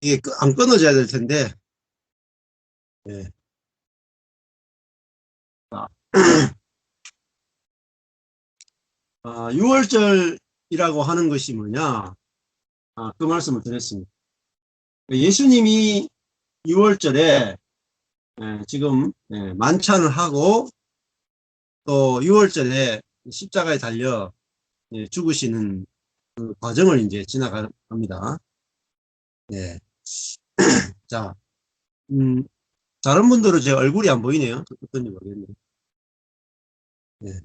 이게 안 끊어져야 될 텐데. 예. 아, 6월절이라고 하는 것이 뭐냐? 그 말씀을 드렸습니다. 예수님이 6월절에 지금 만찬을 하고 또 6월절에 십자가에 달려 죽으시는 그 과정을 이제 지나갑니다. 네. 자, 음, 다른 분들은 제 얼굴이 안 보이네요. 어떤지 모르겠네요. 네.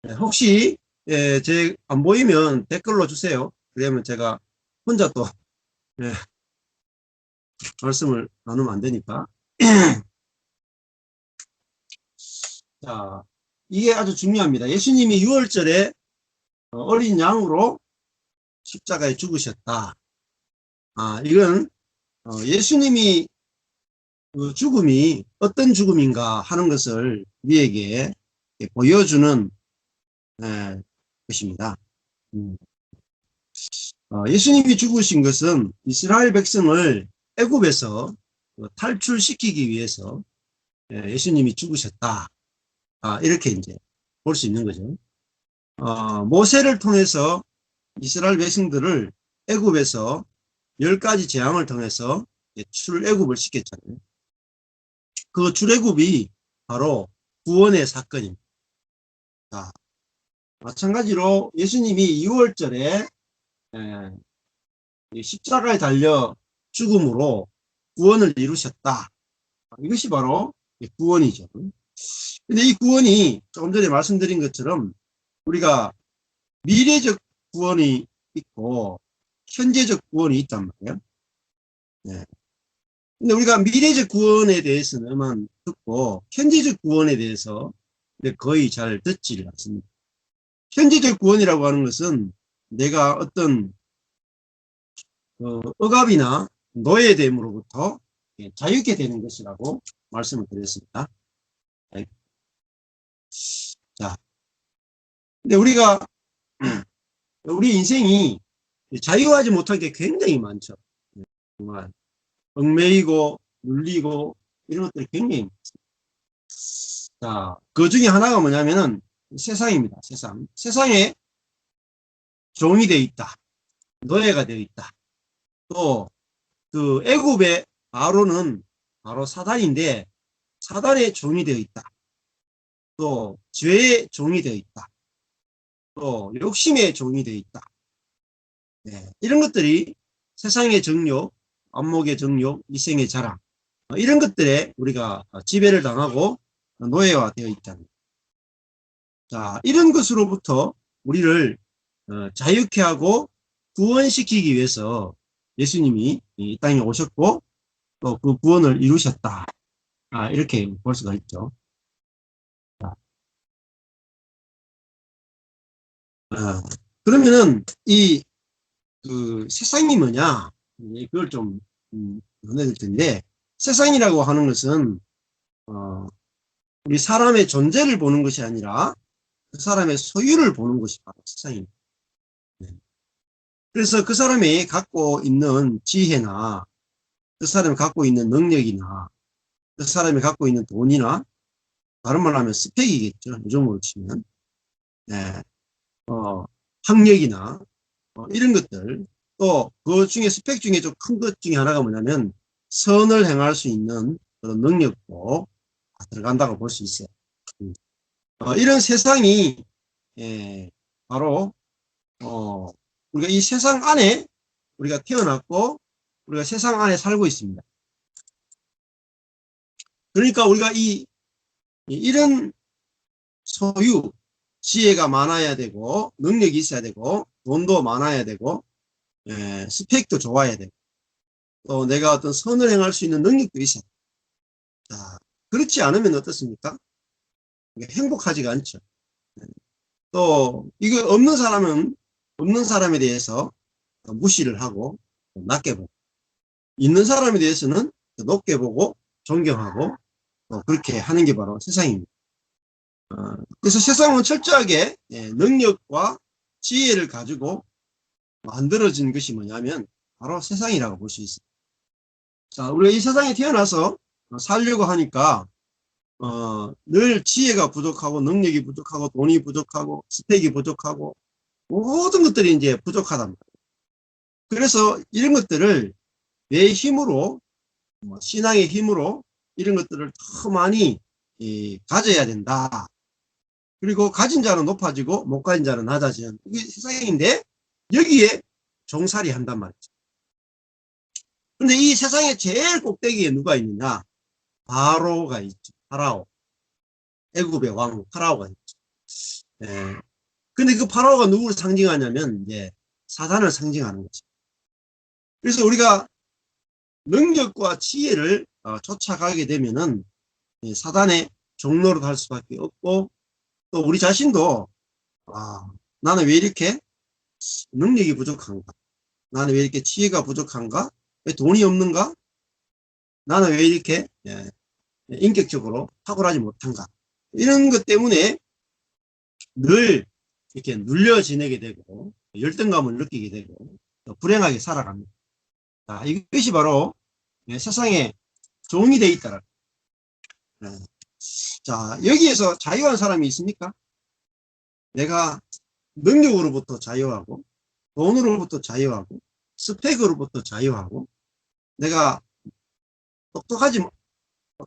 네, 혹시 제 안 보이면 댓글로 주세요. 그러면 제가 혼자 또 예, 말씀을 나누면 안 되니까. 자, 이게 아주 중요합니다. 예수님이 6월절에 어린 양으로 십자가에 죽으셨다. 이건 예수님이 그 죽음이 어떤 죽음인가 하는 것을 우리에게 보여주는 것입니다. 음. 예수님이 죽으신 것은 이스라엘 백성을 애굽에서 탈출시키기 위해서 예수님이 죽으셨다. 이렇게 이제 볼 수 있는 거죠. 모세를 통해서 이스라엘 백성들을 애굽에서 10가지 재앙을 통해서 출애굽을 시켰잖아요. 그 출애굽이 바로 구원의 사건입니다. 마찬가지로 예수님이 6월절에 십자가에 달려 죽음으로 구원을 이루셨다. 이것이 바로 구원이죠. 근데 이 구원이 조금 전에 말씀드린 것처럼 우리가 미래적 구원이 있고 현재적 구원이 있단 말이에요. 네. 근데 우리가 미래적 구원에 대해서는 듣고 현재적 구원에 대해서 거의 잘 듣지를 않습니다. 현재적 구원이라고 하는 것은 내가 어떤 억압이나 노예됨으로부터 자유케 되는 것이라고 말씀을 드렸습니다. 자, 근데 우리 인생이 자유하지 못한 게 굉장히 많죠. 정말 얽매이고 눌리고 이런 것들이 굉장히 많습니다. 자, 그 중에 하나가 뭐냐면은 세상입니다. 세상에 종이 되어 있다. 노예가 되어 있다. 또 그 애굽의 바로는 바로 사단인데 사단의 종이 되어 있다. 또 죄의 종이 되어 있다. 또 욕심의 종이 되어 있다. 네, 이런 것들이 세상의 정욕, 안목의 정욕, 이생의 자랑 이런 것들에 우리가 지배를 당하고 노예화 되어 있다는. 자, 이런 것으로부터 우리를 자유케 하고 구원시키기 위해서 예수님이 이 땅에 오셨고 또 그 구원을 이루셨다. 이렇게 볼 수가 있죠. 자, 그러면은 이 그 세상이 뭐냐? 그걸 좀 논해야 텐데 세상이라고 하는 것은 어, 우리 사람의 존재를 보는 것이 아니라 그 사람의 소유를 보는 것이 바로 세상입니다. 네. 그래서 그 사람이 갖고 있는 지혜나 그 사람이 갖고 있는 능력이나 그 사람이 갖고 있는 돈이나 다른 말로 하면 스펙이겠죠. 요즘으로 치면 네. 학력이나 이런 것들 또 그 중에 스펙 중에 좀 큰 것 중에 하나가 뭐냐면 선을 행할 수 있는 그런 능력도 들어간다고 볼 수 있어요. 이런 세상이 바로 우리가 이 세상 안에 우리가 태어났고 우리가 세상 안에 살고 있습니다. 그러니까 우리가 이런 소유, 지혜가 많아야 되고 능력이 있어야 되고 돈도 많아야 되고 스펙도 좋아야 되고 또 내가 어떤 선을 행할 수 있는 능력도 있어야 돼요. 자, 그렇지 않으면 어떻습니까? 행복하지가 않죠. 또 이거 없는 사람은 없는 사람에 대해서 무시를 하고 낮게 보고 있는 사람에 대해서는 높게 보고 존경하고 그렇게 하는 게 바로 세상입니다. 그래서 세상은 철저하게 능력과 지혜를 가지고 만들어진 것이 뭐냐면 바로 세상이라고 볼 수 있어요. 자, 우리가 이 세상에 태어나서 살려고 하니까 늘 지혜가 부족하고 능력이 부족하고 돈이 부족하고 스펙이 부족하고 모든 것들이 이제 부족하단 말이에요. 그래서 이런 것들을 내 힘으로 신앙의 힘으로 이런 것들을 더 많이 가져야 된다. 그리고 가진 자는 높아지고 못 가진 자는 낮아지는 이게 세상인데 여기에 종살이 한단 말이죠. 근데 이 세상의 제일 꼭대기에 누가 있느냐? 바로가 있죠. 파라오. 애굽의 왕 파라오가 있죠. 예. 근데 그 파라오가 누구를 상징하냐면 이제 사단을 상징하는 거죠. 그래서 우리가 능력과 지혜를 쫓아가게 되면은 사단의 종로로 갈 수밖에 없고 또 우리 자신도 나는 왜 이렇게 능력이 부족한가? 나는 왜 이렇게 지혜가 부족한가? 왜 돈이 없는가? 나는 왜 이렇게 인격적으로 탁월하지 못한가? 이런 것 때문에 늘 이렇게 눌려 지내게 되고 열등감을 느끼게 되고 불행하게 살아갑니다. 자, 이것이 바로 세상에 종이 되어 있다라. 자, 여기에서 자유한 사람이 있습니까? 내가 능력으로부터 자유하고 돈으로부터 자유하고 스펙으로부터 자유하고 내가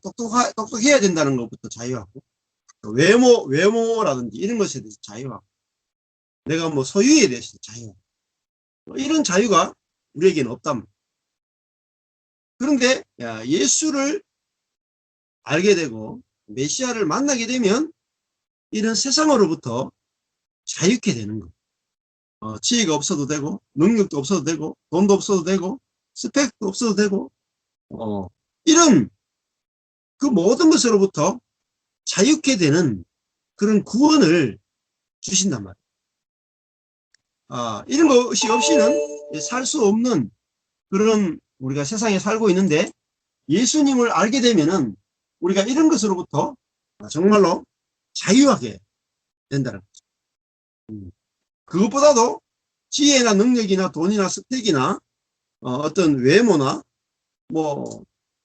똑똑해야 된다는 것부터 자유하고 외모라든지 이런 것에 대해서 자유하고 내가 뭐 소유에 대해서 자유하고 이런 자유가 우리에게는 없단 말이에요. 그런데 예수를 알게 되고 메시아를 만나게 되면 이런 세상으로부터 자유케 되는 거예요. 지혜가 없어도 되고 능력도 없어도 되고 돈도 없어도 되고 스펙도 없어도 되고 이런 그 모든 것으로부터 자유케 되는 그런 구원을 주신단 말이에요. 이런 것이 없이는 살 수 없는 그런 우리가 세상에 살고 있는데 예수님을 알게 되면은 우리가 이런 것으로부터 정말로 자유하게 된다는 거죠. 그것보다도 지혜나 능력이나 돈이나 스펙이나 어떤 외모나 뭐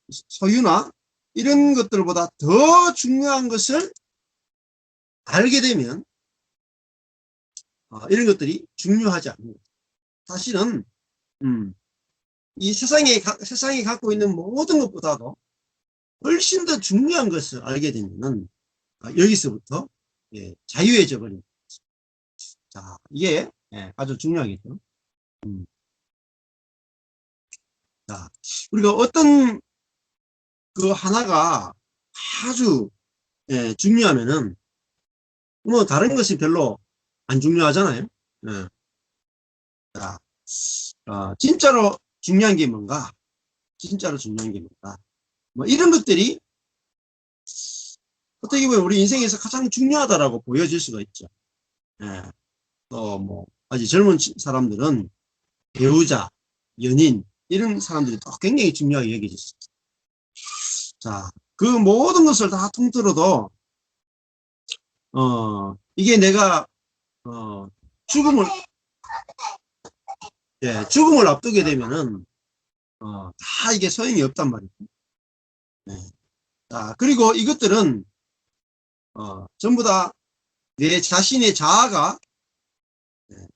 소유나 이런 것들보다 더 중요한 것을 알게 되면 이런 것들이 중요하지 않는 거죠. 사실은 이 세상이 갖고 있는 모든 것보다도 훨씬 더 중요한 것을 알게 되면은 여기서부터 자유해져 버립니다. 자, 이게 아주 중요하겠죠. 자, 우리가 어떤 그 하나가 아주 중요하면은 뭐 다른 것이 별로 안 중요하잖아요. 자, 진짜로 중요한 게 뭔가? 진짜로 중요한 게 뭔가? 뭐 이런 것들이 어떻게 보면 우리 인생에서 가장 중요하다라고 보여질 수가 있죠. 또 뭐 아직 젊은 사람들은 배우자, 연인 이런 사람들이 또 굉장히 중요하게 여겨졌어요. 자, 그 모든 것을 다 통틀어도 이게 내가 죽음을 앞두게 되면은 다 이게 소용이 없단 말이죠. 자, 그리고 이것들은 전부 다 내 자신의 자아가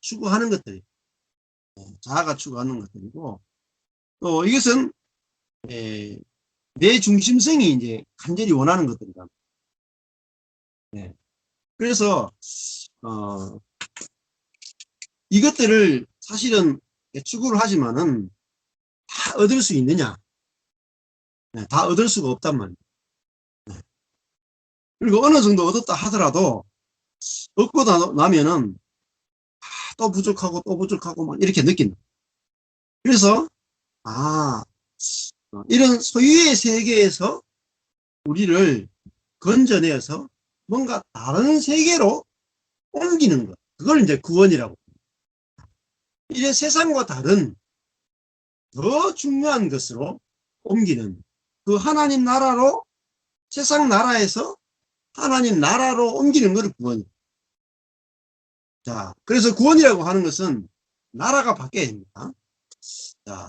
추구하는 것들이에요. 자아가 추구하는 것들이고 또 이것은 내 중심성이 이제 간절히 원하는 것들이다. 그래서 이것들을 사실은 추구를 하지만은 다 얻을 수 있느냐? 다 얻을 수가 없단 말이에요. 그리고 어느 정도 얻었다 하더라도 얻고 나면은 또 부족하고 또 부족하고 막 이렇게 느낀다. 그래서 이런 소유의 세계에서 우리를 건져내서 뭔가 다른 세계로 옮기는 것. 그걸 이제 구원이라고. 이제 세상과 다른 더 중요한 것으로 옮기는 그 하나님 나라로 세상 나라에서 하나님 나라로 옮기는 것을 구원이에요. 자, 그래서 구원이라고 하는 것은 나라가 바뀌어야 됩니다. 자,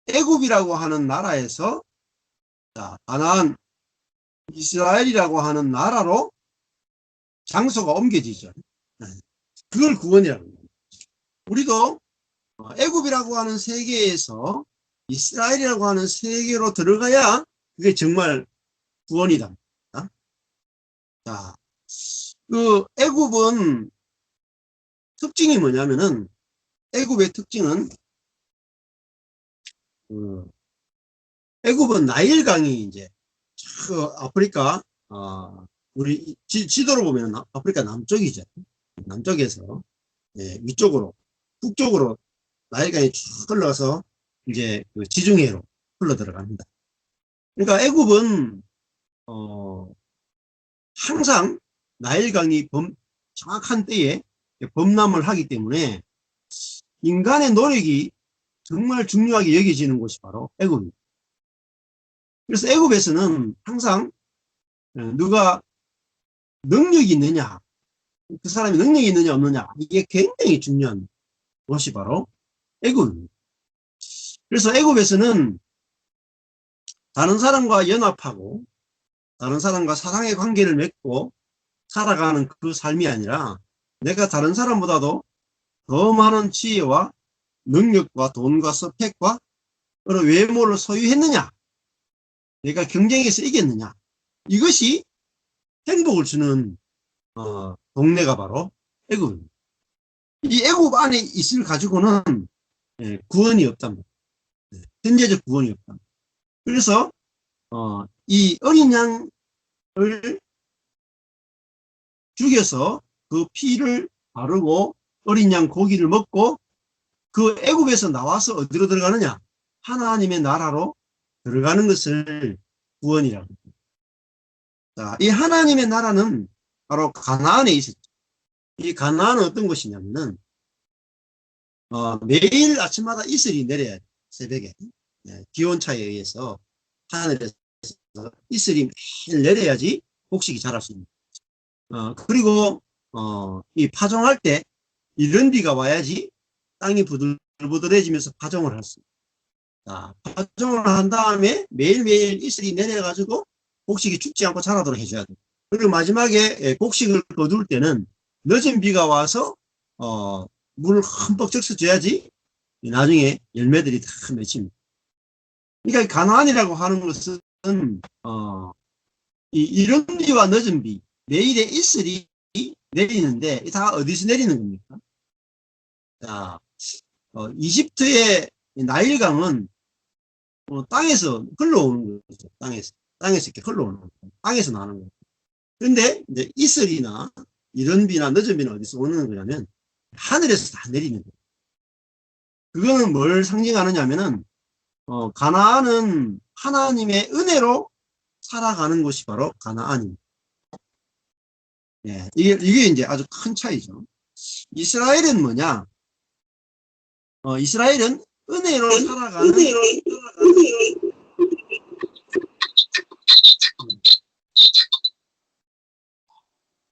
애굽이라고 하는 나라에서 자, 가나안 이스라엘이라고 하는 나라로 장소가 옮겨지죠. 그걸 구원이라고 합니다. 우리도 애굽이라고 하는 세계에서 이스라엘이라고 하는 세계로 들어가야 그게 정말 구원이다. 자, 그 애굽은 특징이 뭐냐면은 애굽의 특징은 애굽은 나일강이 이제 아프리카 우리 지도로 보면 아프리카 남쪽이죠. 남쪽에서 위쪽으로 북쪽으로 나일강이 쭉 흘러서 이제 그 지중해로 흘러 들어갑니다. 그러니까 애굽은 항상 나일강이 정확한 때에 범람을 하기 때문에 인간의 노력이 정말 중요하게 여겨지는 곳이 바로 애굽입니다. 그래서 애굽에서는 항상 누가 능력이 있느냐, 그 사람이 능력이 있느냐 없느냐, 이게 굉장히 중요한 곳이 바로 애굽입니다. 그래서 애굽에서는 다른 사람과 연합하고 다른 사람과 사랑의 관계를 맺고 살아가는 그 삶이 아니라 내가 다른 사람보다도 더 많은 지혜와 능력과 돈과 스펙과 그런 외모를 소유했느냐, 내가 경쟁에서 이겼느냐, 이것이 행복을 주는 동네가 바로 애굽입니다. 이 애굽 안에 있을 가지고는 구원이 없답니다. 현재적 구원이 없답니다. 그래서 이 어린 양을 죽여서 그 피를 바르고 어린 양 고기를 먹고 그 애굽에서 나와서 어디로 들어가느냐, 하나님의 나라로 들어가는 것을 구원이라고 합니다. 자, 이 하나님의 나라는 바로 가나안에 있었죠. 이 가나안은 어떤 곳이냐면은 매일 아침마다 이슬이 내려야 돼요. 새벽에 기온차에 의해서 하늘에서 이슬이 매일 내려야지 곡식이 자랄 수 있습니다. 그리고 이 파종할 때 이런 비가 와야지 땅이 부들부들해지면서 파종을 할 수 있습니다. 자, 파종을 한 다음에 매일매일 이슬이 내려가지고 곡식이 죽지 않고 자라도록 해줘야 돼요. 그리고 마지막에 곡식을 거둘 때는 늦은 비가 와서 물을 흠뻑 적셔줘야지 나중에 열매들이 다 맺힙니다. 그러니까 가나안이라고 하는 것은 이른 비와 늦은 비, 매일의 이슬이 내리는데 다 어디서 내리는 겁니까? 자, 이집트의 나일강은 땅에서 흘러오는 거죠. 땅에서 이렇게 흘러오는 거죠. 땅에서 나는 거죠. 그런데 이제 이슬이나 이른 비나 늦은 비는 어디서 오는 거냐면 하늘에서 다 내리는 거예요. 그거는 뭘 상징하느냐 하면은 가나안은 하나님의 은혜로 살아가는 곳이 바로 가나안입니다. 예, 이게 이제 아주 큰 차이죠. 이스라엘은 뭐냐? 이스라엘은 은혜로 살아가는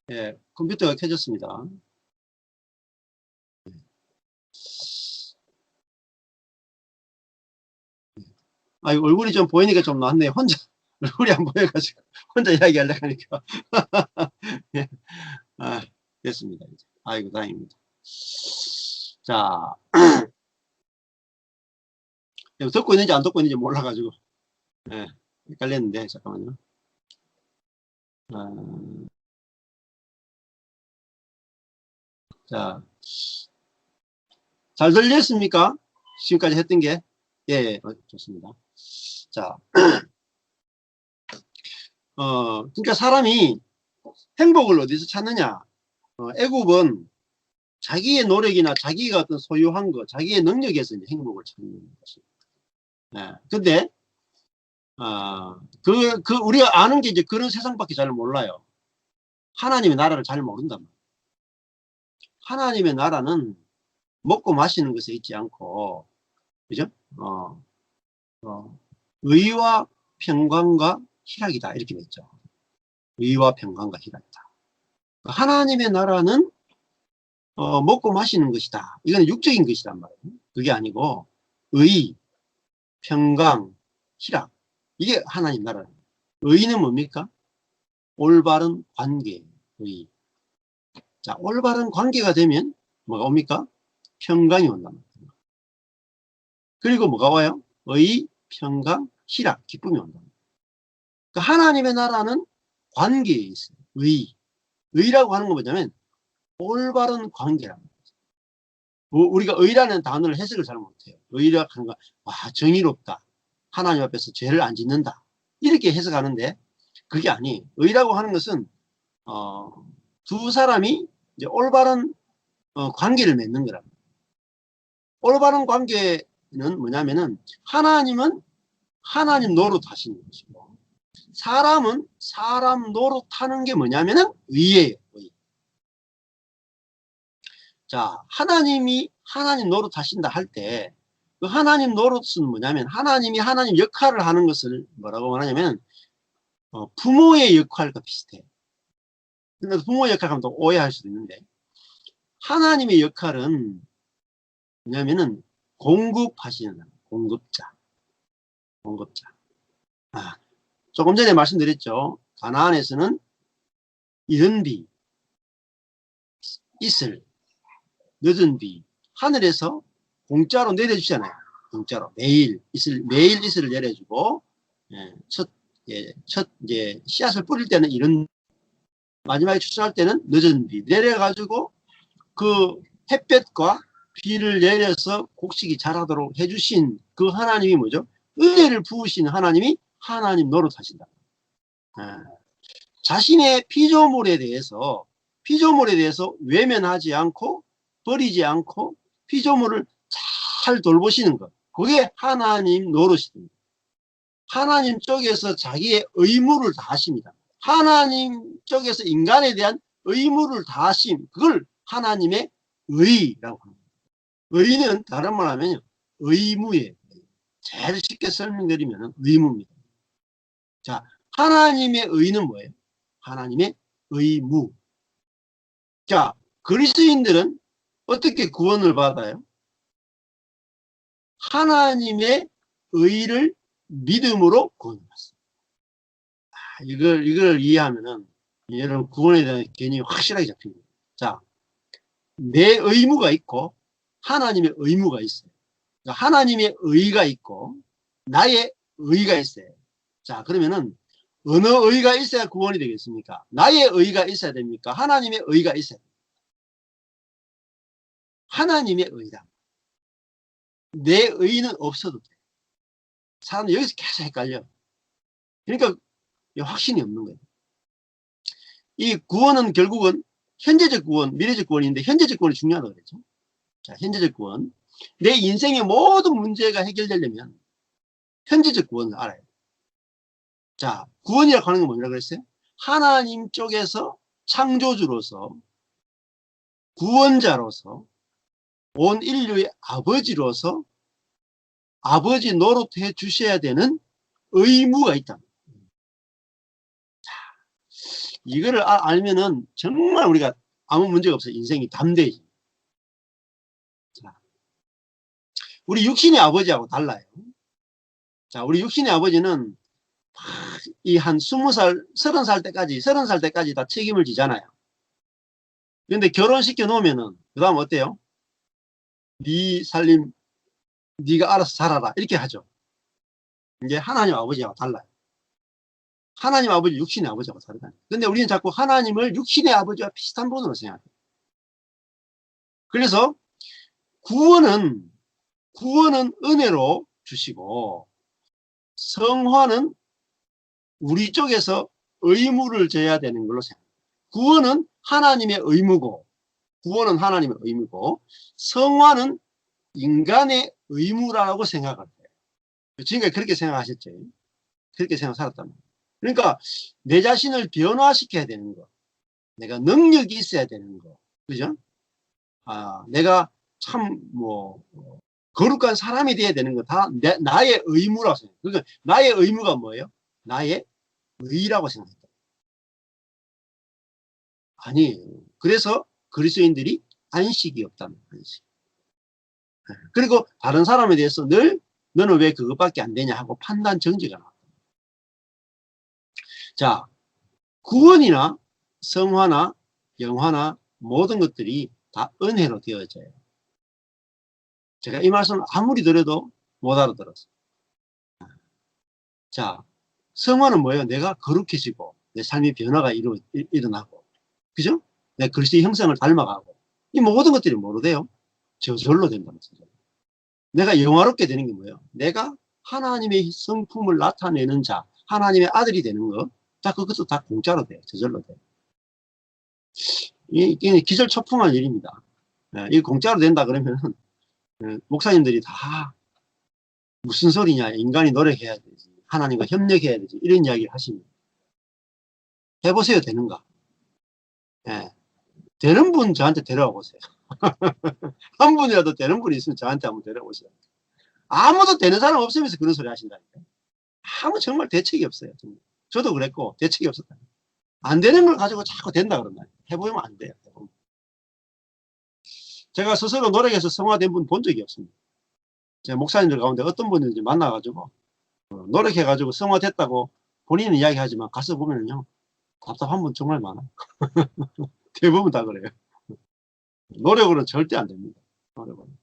예, 컴퓨터가 켜졌습니다. 얼굴이 좀 보이니까 좀 낫네요. 혼자 얼굴이 안 보여가지고 혼자 이야기하려고 하니까. 예. 됐습니다. 이제. 아이고 다행입니다. 자, 듣고 있는지 안 듣고 있는지 몰라가지고 헷갈렸는데 잠깐만요. 자, 잘 들렸습니까? 지금까지 했던 게? 예, 좋습니다. 자, 그러니까 사람이 행복을 어디서 찾느냐? 애굽은 자기의 노력이나 자기가 어떤 소유한 것, 자기의 능력에서 이제 행복을 찾는 것입니다. 예, 근데, 우리가 아는 게 이제 그런 세상밖에 잘 몰라요. 하나님의 나라를 잘 모른단 말이에요. 하나님의 나라는 먹고 마시는 것에 있지 않고, 그죠? 의와 평강과 희락이다. 이렇게 됐죠. 의와 평강과 희락이다. 하나님의 나라는 먹고 마시는 것이다. 이건 육적인 것이란 말이에요. 그게 아니고 의, 평강, 희락. 이게 하나님 나라예요. 의는 뭡니까? 올바른 관계. 의. 자, 올바른 관계가 되면 뭐가 옵니까? 평강이 온단 말이에요. 그리고 뭐가 와요? 의, 평강, 희락, 기쁨이 온다. 그러니까 하나님의 나라는 관계에 있어요. 의. 의라고 하는 건 뭐냐면 올바른 관계란 말이에요. 우리가 의라는 단어를 해석을 잘 못해요. 의라고 하는 건 와, 정의롭다. 하나님 앞에서 죄를 안 짓는다. 이렇게 해석하는데 그게 아니에요. 의라고 하는 것은 두 사람이 이제 올바른 관계를 맺는 거랍니다. 올바른 관계는 뭐냐면은 하나님은 하나님 노릇 하시는 것이고 사람은 사람 노릇 하는 게 뭐냐면은 의예요. 의. 자, 하나님이 하나님 노릇 하신다 할 때 그 하나님 노릇은 뭐냐면 하나님이 하나님 역할을 하는 것을 뭐라고 말하냐면 부모의 역할과 비슷해요. 근데 부모의 역할 하면 또 오해할 수도 있는데 하나님의 역할은 뭐냐면은 공급하시는 공급자. 조금 전에 말씀드렸죠. 가나안에서는 이른 비, 이슬, 늦은 비, 하늘에서 공짜로 내려주잖아요. 공짜로 매일 이슬을 내려주고 첫 이제 씨앗을 뿌릴 때는 이른, 마지막에 추수할 때는 늦은 비 내려가지고 그 햇볕과 비를 내려서 곡식이 자라도록 해주신 그 하나님이 뭐죠? 은혜를 부으시는 하나님이 하나님 노릇하신다. 자신의 피조물에 대해서 외면하지 않고 버리지 않고 피조물을 잘 돌보시는 것. 그게 하나님 노릇입니다. 하나님 쪽에서 자기의 의무를 다하십니다. 하나님 쪽에서 인간에 대한 의무를 다하심. 그걸 하나님의 의라고 합니다. 의는 다른 말 하면요. 의무예요. 제일 쉽게 설명드리면 의무입니다. 자, 하나님의 의는 뭐예요? 하나님의 의무. 자, 그리스도인들은 어떻게 구원을 받아요? 하나님의 의를 믿음으로 구원을 받습니다. 이걸 이해하면은 여러분 구원에 대한 개념이 확실하게 잡힙니다. 자, 내 의무가 있고 하나님의 의무가 있어요. 그러니까 하나님의 의가 있고 나의 의가 있어요. 자, 그러면은 어느 의가 있어야 구원이 되겠습니까? 나의 의가 있어야 됩니까? 하나님의 의가 있어야 됩니까? 하나님의 의다. 내 의는 없어도 돼. 사람들 여기서 계속 헷갈려. 그러니까 확신이 없는 거예요. 이 구원은 결국은 현재적 구원, 미래적 구원인데 현재적 구원이 중요하다고 그랬죠. 자, 현재적 구원. 내 인생의 모든 문제가 해결되려면 현재적 구원을 알아야 돼요. 자, 구원이라고 하는 건 뭐라고 그랬어요? 하나님 쪽에서 창조주로서 구원자로서 온 인류의 아버지로서 아버지 노릇해 주셔야 되는 의무가 있다. 자, 이거를 알면은 정말 우리가 아무 문제가 없어요. 인생이 담대해지. 자, 우리 육신의 아버지하고 달라요. 자, 우리 육신의 아버지는 이 한 20살, 30살 때까지 다 책임을 지잖아요. 그런데 결혼시켜 놓으면은 그 다음 어때요? 네 살림 네가 알아서 살아라 이렇게 하죠. 이제 하나님 아버지하고 달라요. 하나님 아버지 육신의 아버지하고 다르다. 근데 우리는 자꾸 하나님을 육신의 아버지와 비슷한 분으로 생각해요. 그래서 구원은 은혜로 주시고 성화는 우리 쪽에서 의무를 져야 되는 걸로 생각합니다. 구원은 하나님의 의무고 성화는 인간의 의무라고 생각할 거예요. 지금까지 그렇게 생각하셨죠. 그렇게 생각 살았단 말이에요. 그러니까 내 자신을 변화시켜야 되는 거, 내가 능력이 있어야 되는 거, 그죠? 내가 참 거룩한 사람이 돼야 되는 거 다 나의 의무라고 생각해요. 그러니까 나의 의무가 뭐예요? 나의 의라고 생각했다. 아니에요. 그래서 그리스도인들이 안식이 없다는 안식. 그리고 다른 사람에 대해서 늘 너는 왜 그것밖에 안 되냐 하고 판단 정지가 나와. 자, 구원이나 성화나 영화나 모든 것들이 다 은혜로 되어져요. 제가 이 말씀을 아무리 들어도 못 알아들었어요. 자, 성화는 뭐예요? 내가 거룩해지고 내 삶의 변화가 일어나고, 그죠? 내 그리스도의 형상을 닮아가고, 이 모든 것들이 뭐로 돼요? 저절로 된다는 거죠. 내가 영화롭게 되는 게 뭐예요? 내가 하나님의 성품을 나타내는 자, 하나님의 아들이 되는 거, 자, 그것도 다 공짜로 돼요. 저절로 돼요. 이게 기절초풍한 일입니다. 이게 공짜로 된다 그러면 목사님들이 다 무슨 소리냐, 인간이 노력해야 되지, 하나님과 협력해야 되지, 이런 이야기를 하십니다. 해보세요. 되는가? 예. 되는 분 저한테 데려와 보세요. 한 분이라도 되는 분이 있으면 저한테 한번 데려오세요. 아무도 되는 사람 없으면서 그런 소리 하신다니까요. 정말 대책이 없어요. 정말. 저도 그랬고 대책이 없었다. 안 되는 걸 가지고 자꾸 된다 그런다. 해보면 안 돼요. 해보면. 제가 스스로 노력해서 성화된 분 본 적이 없습니다. 제 목사님들 가운데 어떤 분인지 만나가지고 노력해가지고 성화됐다고 본인은 이야기하지만 가서 보면요 답답한 분 정말 많아요. 대부분 다 그래요. 노력으로는 절대 안 됩니다. 노력은.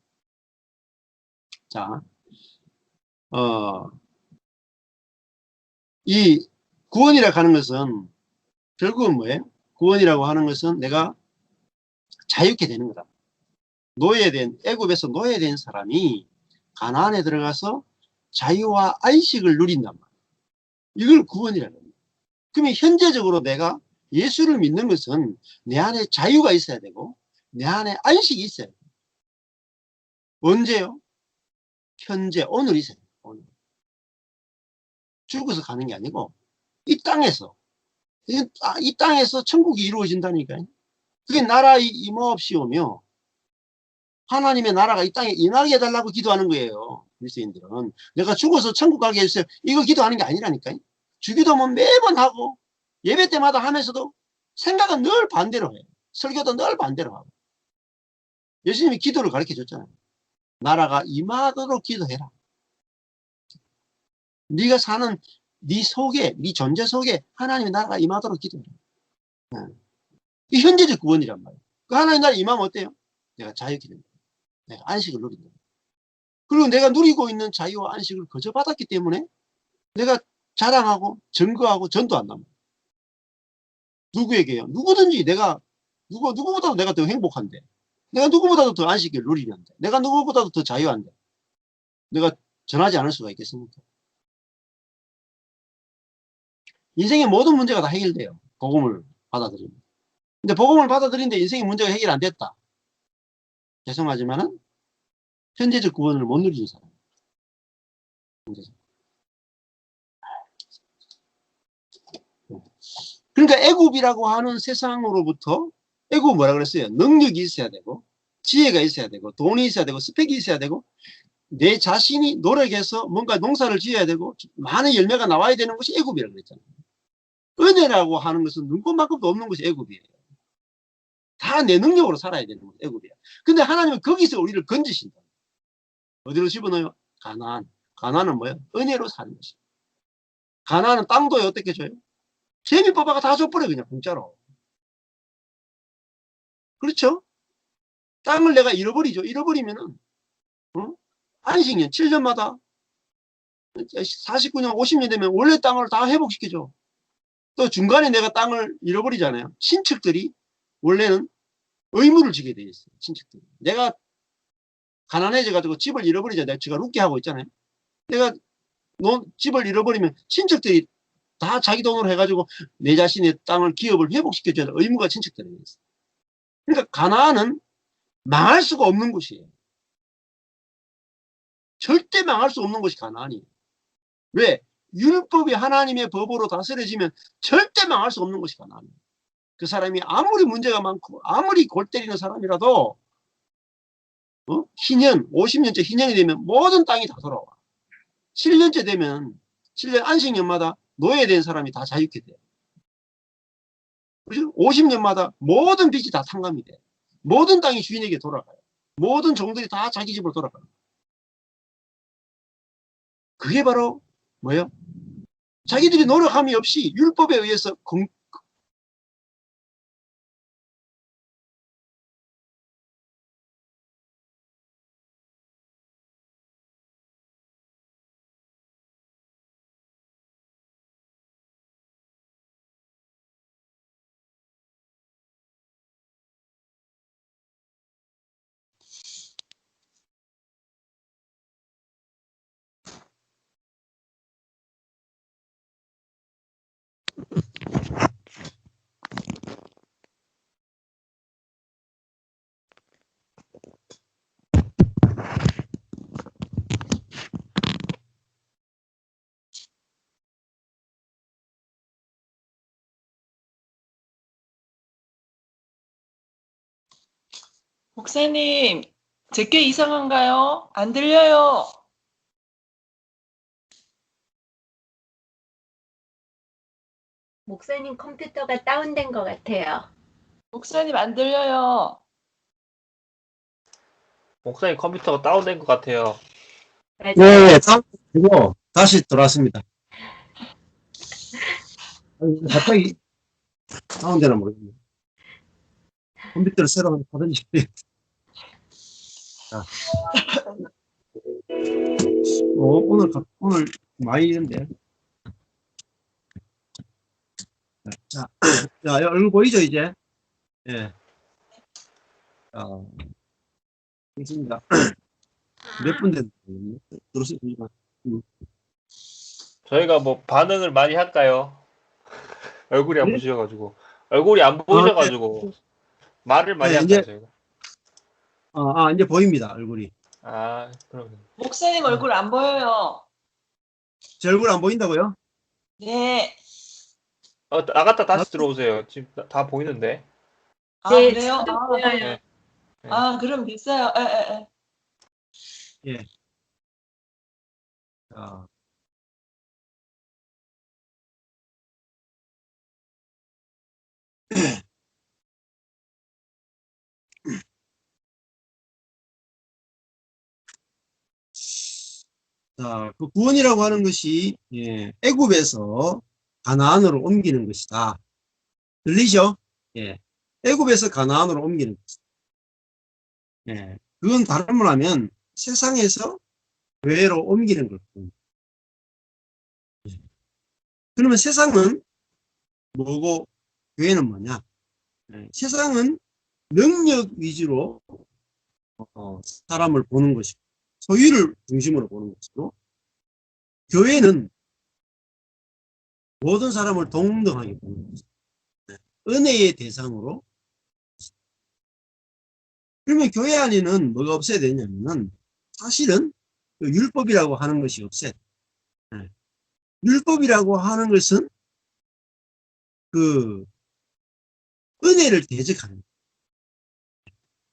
자, 이 구원이라고 하는 것은 결국은 뭐예요? 구원이라고 하는 것은 내가 자유케 되는 거다. 노예된, 애굽에서 노예된 사람이 가나안에 들어가서 자유와 안식을 누린단 말이에요. 이걸 구원이라고 합니다. 그러면 현재적으로 내가 예수를 믿는 것은 내 안에 자유가 있어야 되고 내 안에 안식이 있어야 돼요. 언제요? 현재, 오늘 있어요. 오늘. 죽어서 가는 게 아니고 이 땅에서, 이 땅에서 천국이 이루어진다니까요. 그게 나라의 임하옵시오며 하나님의 나라가 이 땅에 임하게 해달라고 기도하는 거예요. 그리스도인들은. 내가 죽어서 천국 가게 해주세요. 이거 기도하는 게 아니라니까요. 주기도문 매번 하고 예배 때마다 하면서도 생각은 늘 반대로 해요. 설교도 늘 반대로 하고. 예수님이 기도를 가르쳐 줬잖아요. 나라가 임하도록 기도해라. 네가 사는 네 속에, 네 존재 속에 하나님의 나라가 임하도록 기도해라. 이 현재적 구원이란 말이에요. 그 하나님 나라 임하면 어때요? 내가 자유케 됩니다. 내가 안식을 누린다. 그리고 내가 누리고 있는 자유와 안식을 거저 받았기 때문에 내가 자랑하고 증거하고 전도한답니다. 누구에게요? 누구든지 내가 누구보다도 내가 더 행복한데, 내가 누구보다도 더 안식을 누리는데, 내가 누구보다도 더 자유한데 내가 전하지 않을 수가 있겠습니까? 인생의 모든 문제가 다 해결돼요. 복음을 받아들이면. 근데 복음을 받아들이는데 인생의 문제가 해결 안 됐다. 죄송하지만은 현재적 구원을 못 누리는 사람. 그러니까 애굽이라고 하는 세상으로부터, 애굽은 뭐라 그랬어요? 능력이 있어야 되고 지혜가 있어야 되고 돈이 있어야 되고 스펙이 있어야 되고 내 자신이 노력해서 뭔가 농사를 지어야 되고 많은 열매가 나와야 되는 것이 애굽이라고 그랬잖아요. 은혜라고 하는 것은 눈꽃만큼도 없는 것이 애굽이에요. 다 내 능력으로 살아야 되는 것이 애굽이에요. 근데 하나님은 거기서 우리를 건지신다. 어디로 집어넣어요? 가나안. 가나안은 뭐예요? 은혜로 사는 것이에요. 가나안은 땅도 어떻게 줘요? 재미 뽑아가 다 줘버려 그냥 공짜로. 그렇죠? 땅을 내가 잃어버리죠. 잃어버리면은 안식년 7년마다 49년 50년 되면 원래 땅을 다 회복시켜줘. 또 중간에 내가 땅을 잃어버리잖아요. 친척들이 원래는 의무를 지게 돼 있어요. 친척들이. 내가 가난해져 가지고 집을 잃어버리잖아요. 제가 룻게 하고 있잖아요. 내가 집을 잃어버리면 친척들이 다 자기 돈으로 해가지고 내 자신의 땅을, 기업을 회복시켜줘야 될 의무가 친척들에게 있어요. 그러니까 가나안은 망할 수가 없는 곳이에요. 절대 망할 수 없는 것이 가나안이에요. 왜? 율법이 하나님의 법으로 다스려지면 절대 망할 수 없는 것이 가나안이에요. 그 사람이 아무리 문제가 많고 아무리 골 때리는 사람이라도 희년, 50년째 희년이 되면 모든 땅이 다 돌아와. 7년째 되면 7년 안식년마다 노예된 사람이 다 자유케 돼요. 그죠? 50년마다 모든 빚이 다 탕감이 돼요. 모든 땅이 주인에게 돌아가요. 모든 종들이 다 자기 집으로 돌아가요. 그게 바로 뭐예요? 자기들이 노력함이 없이 율법에 의해서 목사님, 제게 이상한가요? 안 들려요. 목사님 컴퓨터가 다운된 것 같아요. 목사님 안 들려요. 목사님 컴퓨터가 다운된 것 같아요. 맞아요. 네, 다운되고 다시 돌아왔습니다. 갑자기 다운되나 모르겠네. 컴퓨터를 새로 하든지. 자, 오늘 많이 있는데. 자, 자, 얼굴 보이죠 이제? 예. 자, 있습니다. 몇 분 됐는데 들었어요? 저희가 뭐 반응을 많이 할까요? 얼굴이 안 네? 보이셔가지고. 얼굴이 안 보이셔가지고. 말을 많이 네, 할까요, 이제- 저희가? 이제 보입니다 얼굴이. 아, 그럼. 목사님 얼굴 안 보여요. 제 얼굴 안 보인다고요? 네. 나갔다 다시 들어오세요. 지금 다 보이는데. 아, 네, 그래요? 저도 아, 보여요. 네. 그럼 됐어요. 에. 예. 자, 자, 그 구원이라고 하는 것이 애굽에서 가나안으로 옮기는 것이다. 들리죠? 예. 애굽에서 가나안으로 옮기는 것이다. 예. 그건 다른 말 하면 세상에서 교회로 옮기는 것입니다. 예. 그러면 세상은 뭐고 교회는 뭐냐? 예. 세상은 능력 위주로 사람을 보는 것이고 소유를 중심으로 보는 것이고 교회는 모든 사람을 동등하게 보는 것이죠. 은혜의 대상으로. 그러면 교회 안에는 뭐가 없어야 되냐면은 사실은 그 율법이라고 하는 것이 없어요. 율법이라고 하는 것은 그 은혜를 대적하는 거예요.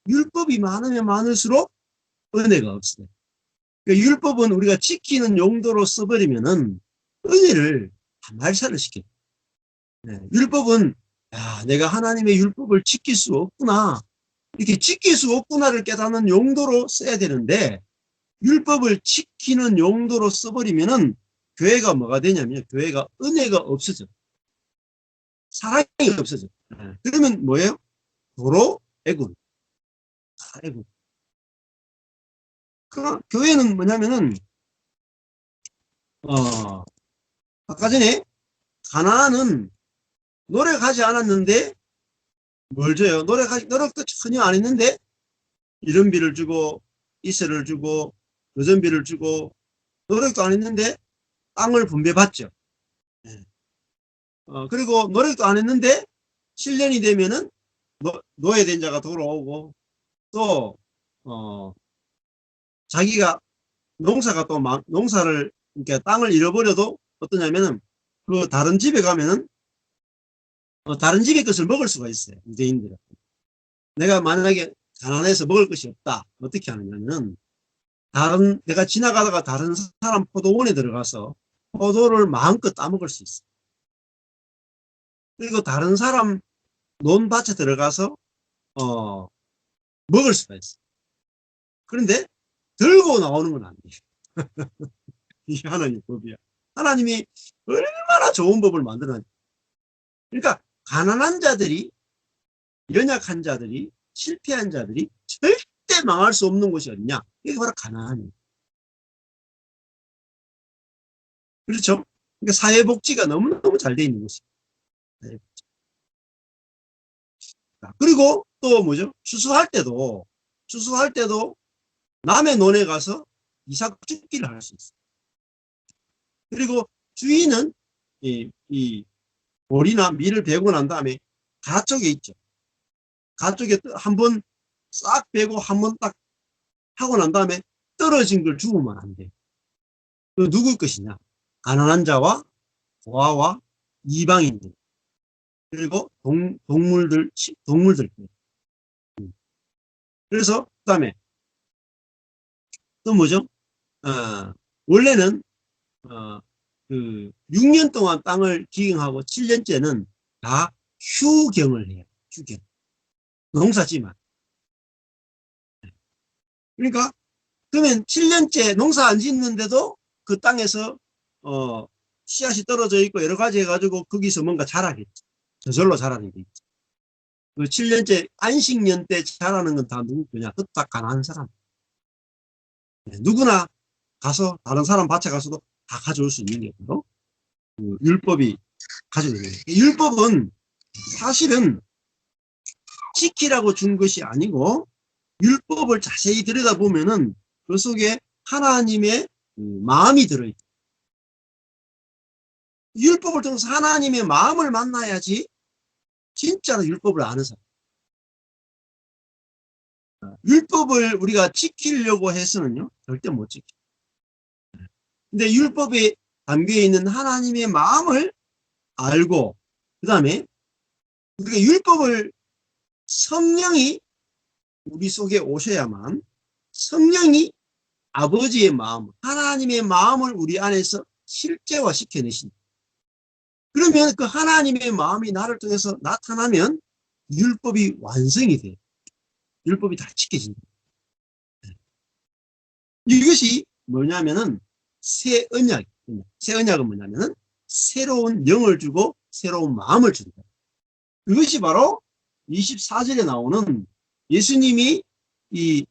율법이 많으면 많을수록 은혜가 없어요. 그러니까 율법은 우리가 지키는 용도로 써버리면은 은혜를 말살을 시켜요. 율법은 내가 하나님의 율법을 지킬 수 없구나. 이렇게 지킬 수 없구나를 깨닫는 용도로 써야 되는데 율법을 지키는 용도로 써버리면은 교회가 뭐가 되냐면요. 교회가 은혜가 없어져. 사랑이 없어져. 그러면 뭐예요? 도로 애군. 애군. 그 교회는 뭐냐면은 아까 전에 가나안은 노력하지 않았는데 뭘 줘요? 노력도 전혀 안 했는데 이른비를 주고 이세를 주고 여전비를 주고 노력도 안 했는데 땅을 분배받죠. 그리고 노력도 안 했는데 7년이 되면은 노예된 자가 돌아오고 또 자기가 농사가 또 농사를 그러니까 땅을 잃어버려도 어떠냐면은 그 다른 집에 가면은 다른 집의 것을 먹을 수가 있어요. 유대인들은. 내가 만약에 가난해서 먹을 것이 없다. 어떻게 하느냐면 내가 지나가다가 다른 사람 포도원에 들어가서 포도를 마음껏 따먹을 수 있어. 그리고 다른 사람 논밭에 들어가서 먹을 수가 있어. 그런데 들고 나오는 건 안 돼. 이게 하나님 법이야. 하나님이 얼마나 좋은 법을 만들어놨. 그러니까 가난한 자들이, 연약한 자들이, 실패한 자들이 절대 망할 수 없는 곳이 어디냐? 이게 바로 가난이에요. 그렇죠? 그러니까 사회복지가 너무너무 잘 돼 있는 곳이에요. 그리고 또 뭐죠? 추수할 때도 남의 논에 가서 이삭죽기를 할 수 있어요. 그리고 주인은 이 보리나 밀을 베고 난 다음에 가쪽에 있죠. 가쪽에 한번 싹 베고 한번 딱 하고 난 다음에 떨어진 걸 주우면 안 돼. 그 누구 것이냐? 가난한 자와 고아와 이방인들, 그리고 동물들. 그래서 그다음에 또 뭐죠? 원래는 그 6년 동안 땅을 기경하고 7년째는 다 휴경을 해요. 휴경. 농사지만. 그러니까 그러면 7년째 농사 안 짓는데도 그 땅에서 씨앗이 떨어져 있고 여러 가지 해가지고 거기서 뭔가 자라겠지. 저절로 자라는 게 있지. 그 7년째 안식년 때 자라는 건 다 누구 거냐? 그 딱 가난한 사람. 누구나 가서 다른 사람 밭에 가서도 다 가져올 수 있는 게 바로 그 율법이 가지고 있는 거예요. 율법은 사실은 지키라고 준 것이 아니고 율법을 자세히 들여다보면은 그 속에 하나님의 마음이 들어있다. 율법을 통해서 하나님의 마음을 만나야지 진짜로 율법을 아는 사람. 율법을 우리가 지키려고 해서는요, 절대 못 지켜. 근데 율법에 담겨있는 하나님의 마음을 알고, 그 다음에 우리가 율법을 성령이 우리 속에 오셔야만 성령이 아버지의 마음, 하나님의 마음을 우리 안에서 실제화 시켜내신다. 그러면 그 하나님의 마음이 나를 통해서 나타나면 율법이 완성이 돼요. 율법이 다 지켜진다. 이것이 뭐냐면은 새 언약. 새 언약은 뭐냐면은 새로운 영을 주고 새로운 마음을 준다. 그것이 바로 24절에 나오는 예수님이 이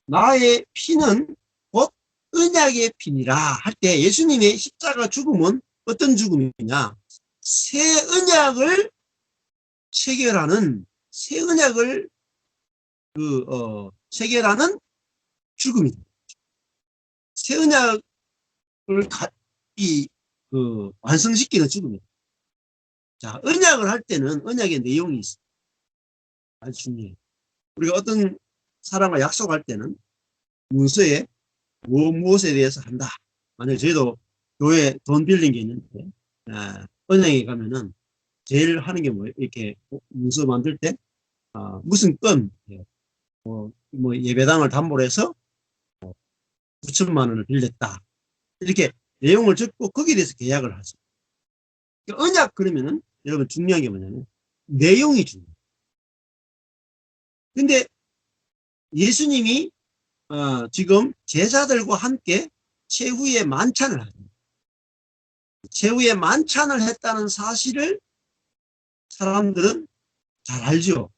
나의 피는 곧 언약의 피니라 할 때 예수님의 십자가 죽음은 어떤 죽음이냐? 새 언약을 체결하는, 새 언약을 체결하는 죽음이다. 새 언약을 완성시키는 죽음이다. 자, 언약을 할 때는 언약의 내용이 있어. 아주 중요해요. 우리가 어떤 사람과 약속할 때는 문서에 무엇에 대해서 한다. 만약에 저희도 교회 돈 빌린 게 있는데, 은행에 가면은 제일 하는 게 뭐예요? 이렇게 문서 만들 때, 무슨 건, 뭐 예배당을 담보로 해서 9천만 원을 빌렸다. 이렇게 내용을 적고 거기에 대해서 계약을 하죠. 언약 그러면은 여러분 중요한 게 뭐냐면 내용이 중요해요. 근데 예수님이 지금 제자들과 함께 최후의 만찬을 하죠. 최후의 만찬을 했다는 사실을 사람들은 잘 알죠.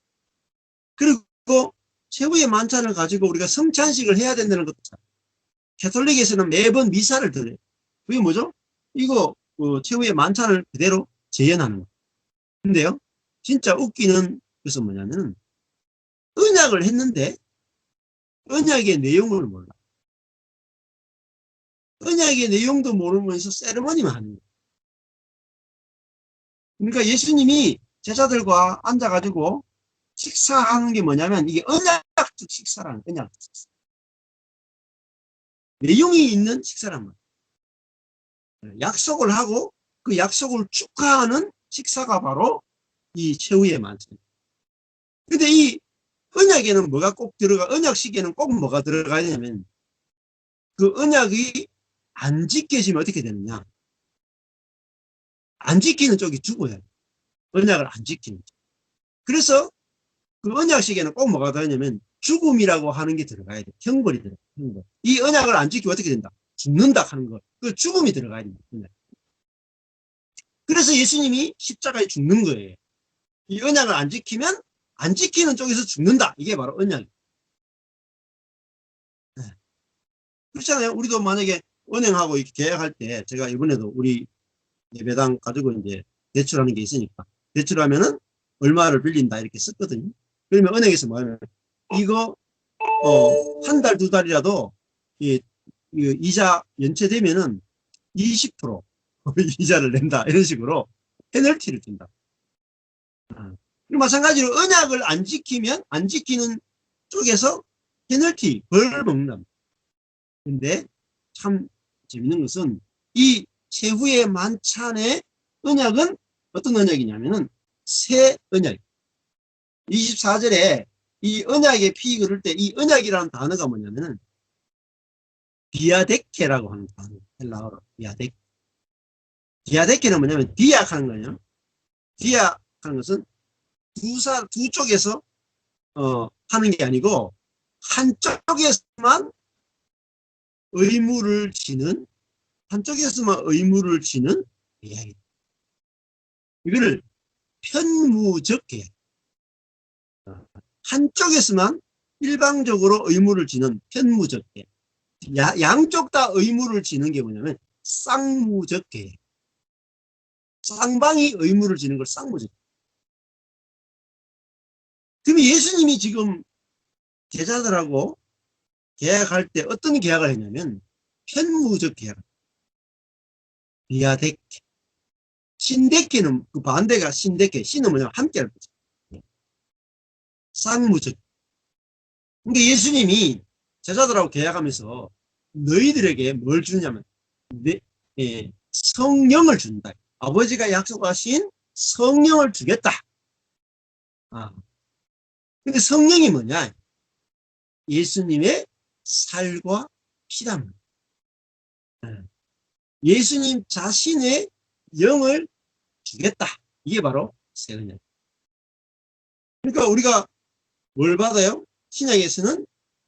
그리고 최후의 만찬을 가지고 우리가 성찬식을 해야 된다는 것도 잘. 캐톨릭에서는 매번 미사를 드려요. 그게 뭐죠? 이거 최후의 만찬을 그대로 재현하는 거예요. 근데요, 진짜 웃기는 것은 뭐냐면 언약을 했는데 언약의 내용을 몰라. 언약의 내용도 모르면서 세리머니만 하는 거예요. 그러니까 예수님이 제자들과 앉아가지고 식사하는 게 뭐냐면 이게 언약적 식사라는 거예요. 언약적 식사. 내용이 있는 식사란 말이에요. 약속을 하고 그 약속을 축하하는 식사가 바로 이 최후의 만찬. 근데 이 언약에는 뭐가 꼭 언약식에는 꼭 뭐가 들어가야 되냐면 그 언약이 안 지켜지면 어떻게 되느냐. 안 지키는 쪽이 죽어야 돼. 언약을 안 지키는 쪽. 그래서 그 언약식에는 꼭 뭐가 들어가냐면 죽음이라고 하는 게 들어가야 돼. 형벌이 들어가. 형벌. 이 언약을 안 지키면 어떻게 된다? 죽는다 하는 거. 그 죽음이 들어가야 됩니다. 그래서 예수님이 십자가에 죽는 거예요. 이 언약을 안 지키면 안 지키는 쪽에서 죽는다. 이게 바로 언약이에요. 네. 그렇잖아요. 우리도 만약에 은행하고 이렇게 계약할 때 제가 이번에도 우리 예배당 가지고 이제 대출하는 게 있으니까 대출하면은 얼마를 빌린다 이렇게 썼거든요. 그러면 은행에서 뭐 하면 이거 한 달, 두 달이라도 이 이자 연체되면은 20% 이자를 낸다 이런 식으로 페널티를 준다. 그리고 마찬가지로 언약을 안 지키면 안 지키는 쪽에서 페널티 벌 먹는다. 근데 참 재밌는 것은 이 최후의 만찬의 언약은 어떤 언약이냐면은 새 언약. 24절에 이 언약의 피 그럴 때 이 언약이라는 단어가 뭐냐면은 디아데케라고 하는 단어. 헬라어로 디아데케. 디아데케는 뭐냐면 디악하는 거예요. 디악하는 것은 두 쪽에서 하는 게 아니고 한쪽에서만 의무를 지는 이야기. 이거를 편무적 계약. 한쪽에서만 일방적으로 의무를 지는 편무적 계약. 양쪽 다 의무를 지는 게 뭐냐면 쌍무적 계약. 쌍방이 의무를 지는 걸 쌍무적. 그럼 예수님이 지금 제자들하고 계약할 때 어떤 계약을 했냐면 편무적 계약. 디아데케. 신데케는 그 반대가 신데케. 신은 뭐냐면 함께 할 거죠. 쌍무적. 그러니까 예수님이 제자들하고 계약하면서 너희들에게 뭘 주냐면 성령을 준다. 아버지가 약속하신 성령을 주겠다. 근데 성령이 뭐냐? 예수님의 살과 피랍니다. 예수님 자신의 영을 주겠다. 이게 바로 새 언약. 그러니까 우리가 뭘 받아요? 신약에서는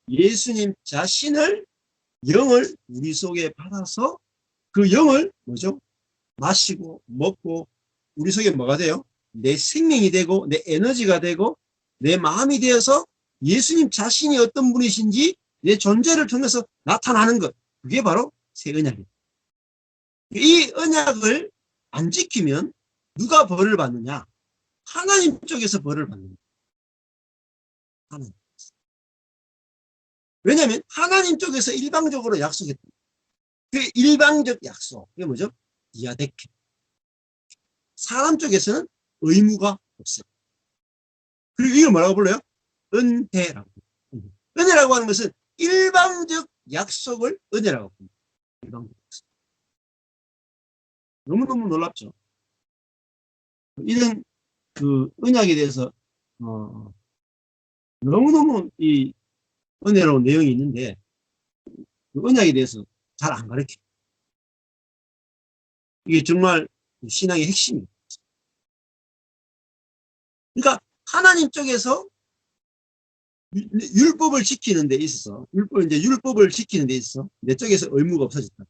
예수님 자신을 영을 우리 속에 받아서 그 영을 뭐죠? 마시고 먹고 우리 속에 뭐가 돼요? 내 생명이 되고 내 에너지가 되고 내 마음이 되어서 예수님 자신이 어떤 분이신지 내 존재를 통해서 나타나는 것. 그게 바로 새 언약입니다. 이 언약을 안 지키면 누가 벌을 받느냐? 하나님 쪽에서 벌을 받는다. 하나님. 왜냐하면 하나님 쪽에서 일방적으로 약속했다. 그 일방적 약속. 이게 뭐죠? 디아데케. 사람 쪽에서는 의무가 없어요. 그리고 이걸 뭐라고 불러요? 은혜라고. 은혜라고 하는 것은 일방적 약속을 은혜라고 합니다. 일방적 약속. 너무너무 놀랍죠? 이런 그 언약에 대해서 너무너무 이 은혜로운 내용이 있는데 그 언약에 대해서 잘 안 가르쳐요. 이게 정말 신앙의 핵심이에요. 그러니까 하나님 쪽에서 율법을 지키는 데 있어서 율법을 지키는 데 있어서 내 쪽에서 의무가 없어졌다.